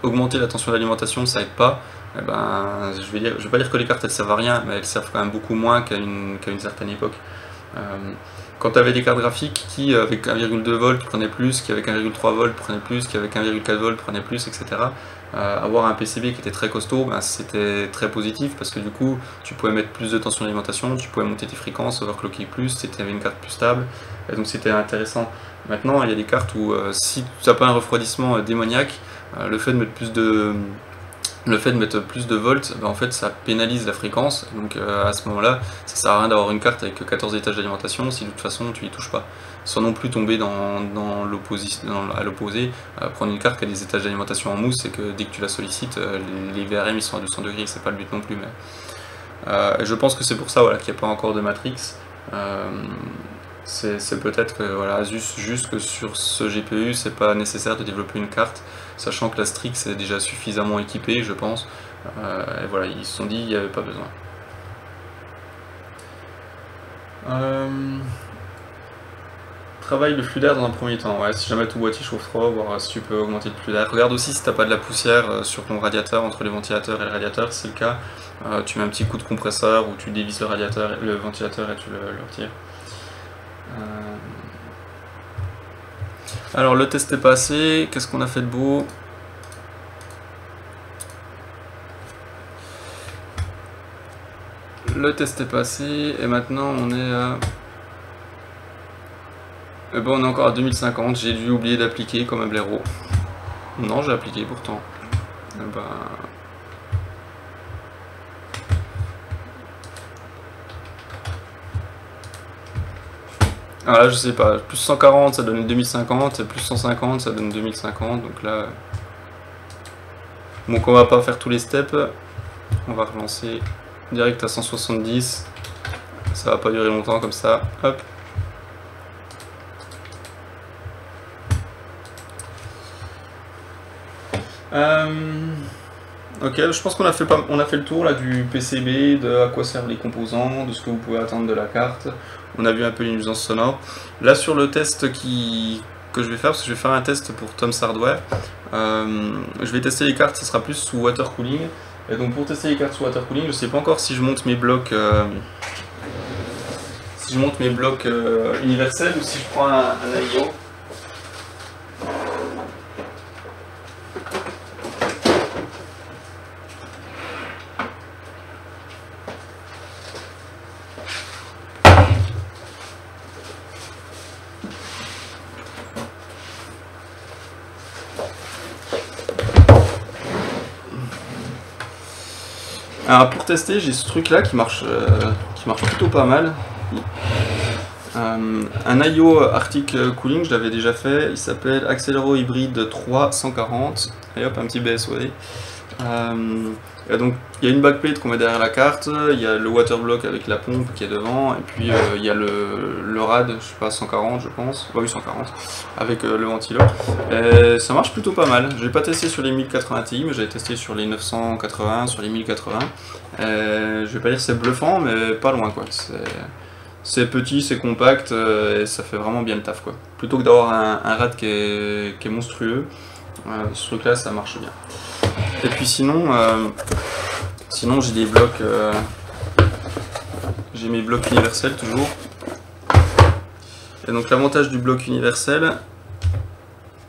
augmenter la tension d'alimentation ça aide pas, eh ben, je vais pas dire que les cartes elles servent à rien, mais elles servent quand même beaucoup moins qu'à une certaine époque. Quand tu avais des cartes graphiques qui avec 1,2 volts prenaient plus, qui avec 1,3 volts prenaient plus, qui avec 1,4 volts prenaient plus, etc. Avoir un PCB qui était très costaud, ben, c'était très positif parce que du coup tu pouvais mettre plus de tension d'alimentation, tu pouvais monter tes fréquences, overclocker plus, tu avais une carte plus stable, et donc c'était intéressant. Maintenant il y a des cartes où si tu n'as pas un refroidissement démoniaque, le fait de mettre plus de volts, ben en fait ça pénalise la fréquence, donc à ce moment-là, ça sert à rien d'avoir une carte avec 14 étages d'alimentation si de toute façon tu y touches pas. Sans non plus tomber à l'opposé, prendre une carte qui a des étages d'alimentation en mousse, c'est que dès que tu la sollicites, les VRM ils sont à 200 degrés, c'est pas le but non plus. Mais je pense que c'est pour ça voilà, qu'il n'y a pas encore de Matrix. C'est peut-être que voilà, juste que sur ce GPU, c'est pas nécessaire de développer une carte, sachant que la Strix est déjà suffisamment équipée, je pense. Et voilà, ils se sont dit qu'il n'y avait pas besoin. Travaille le flux d'air dans un premier temps, ouais, si jamais ton boîtier chauffe trop, voir si tu peux augmenter le flux d'air. Regarde aussi si t'as pas de la poussière sur ton radiateur, entre les ventilateurs et le radiateur, si c'est le cas, tu mets un petit coup de compresseur ou tu dévisses le ventilateur et tu le retires. Alors le test est passé, qu'est-ce qu'on a fait de beau? Le test est passé et maintenant on est à... Et bon, on est encore à 2050, j'ai dû oublier d'appliquer comme un blaireau. Non, j'ai appliqué pourtant. Et ben... Ah là, je sais pas, plus 140 ça donne 2050, et plus 150 ça donne 2050, donc là... Donc on va pas faire tous les steps, on va relancer direct à 170, ça va pas durer longtemps comme ça, hop. Ok, je pense qu'on a fait le tour là du PCB, de à quoi servent les composants, de ce que vous pouvez attendre de la carte. On a vu un peu les nuisances sonores. Là sur le test que je vais faire, parce que je vais faire un test pour Tom's Hardware, je vais tester les cartes, ça sera plus sous water cooling. Et donc pour tester les cartes sous water cooling, je sais pas encore si je monte mes blocs universels ou si je prends un IO. Alors pour tester, j'ai ce truc là qui marche plutôt pas mal. Un IO Arctic Cooling, je l'avais déjà fait, il s'appelle Accélero Hybride 3 140. Et hop, un petit BSOD. Et donc il y a une backplate qu'on met derrière la carte, il y a le water block avec la pompe qui est devant, et puis il y a le rad, je sais pas, 140 je pense, oui 140, avec le ventilo. Et ça marche plutôt pas mal. Je n'ai pas testé sur les 1080 Ti, mais j'avais testé sur les 980, sur les 1080. Je vais pas dire c'est bluffant, mais pas loin quoi. C'est petit, c'est compact, et ça fait vraiment bien le taf quoi. Plutôt que d'avoir un rad qui est monstrueux, ce truc là ça marche bien. Et puis sinon j'ai des blocs, j'ai mes blocs universels toujours. Et donc l'avantage du bloc universel,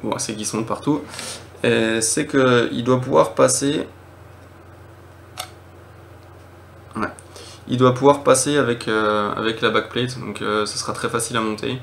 bon, c'est qu'il se monte partout, c'est qu'il doit pouvoir passer, ouais, il doit pouvoir passer avec la backplate, donc ça sera très facile à monter.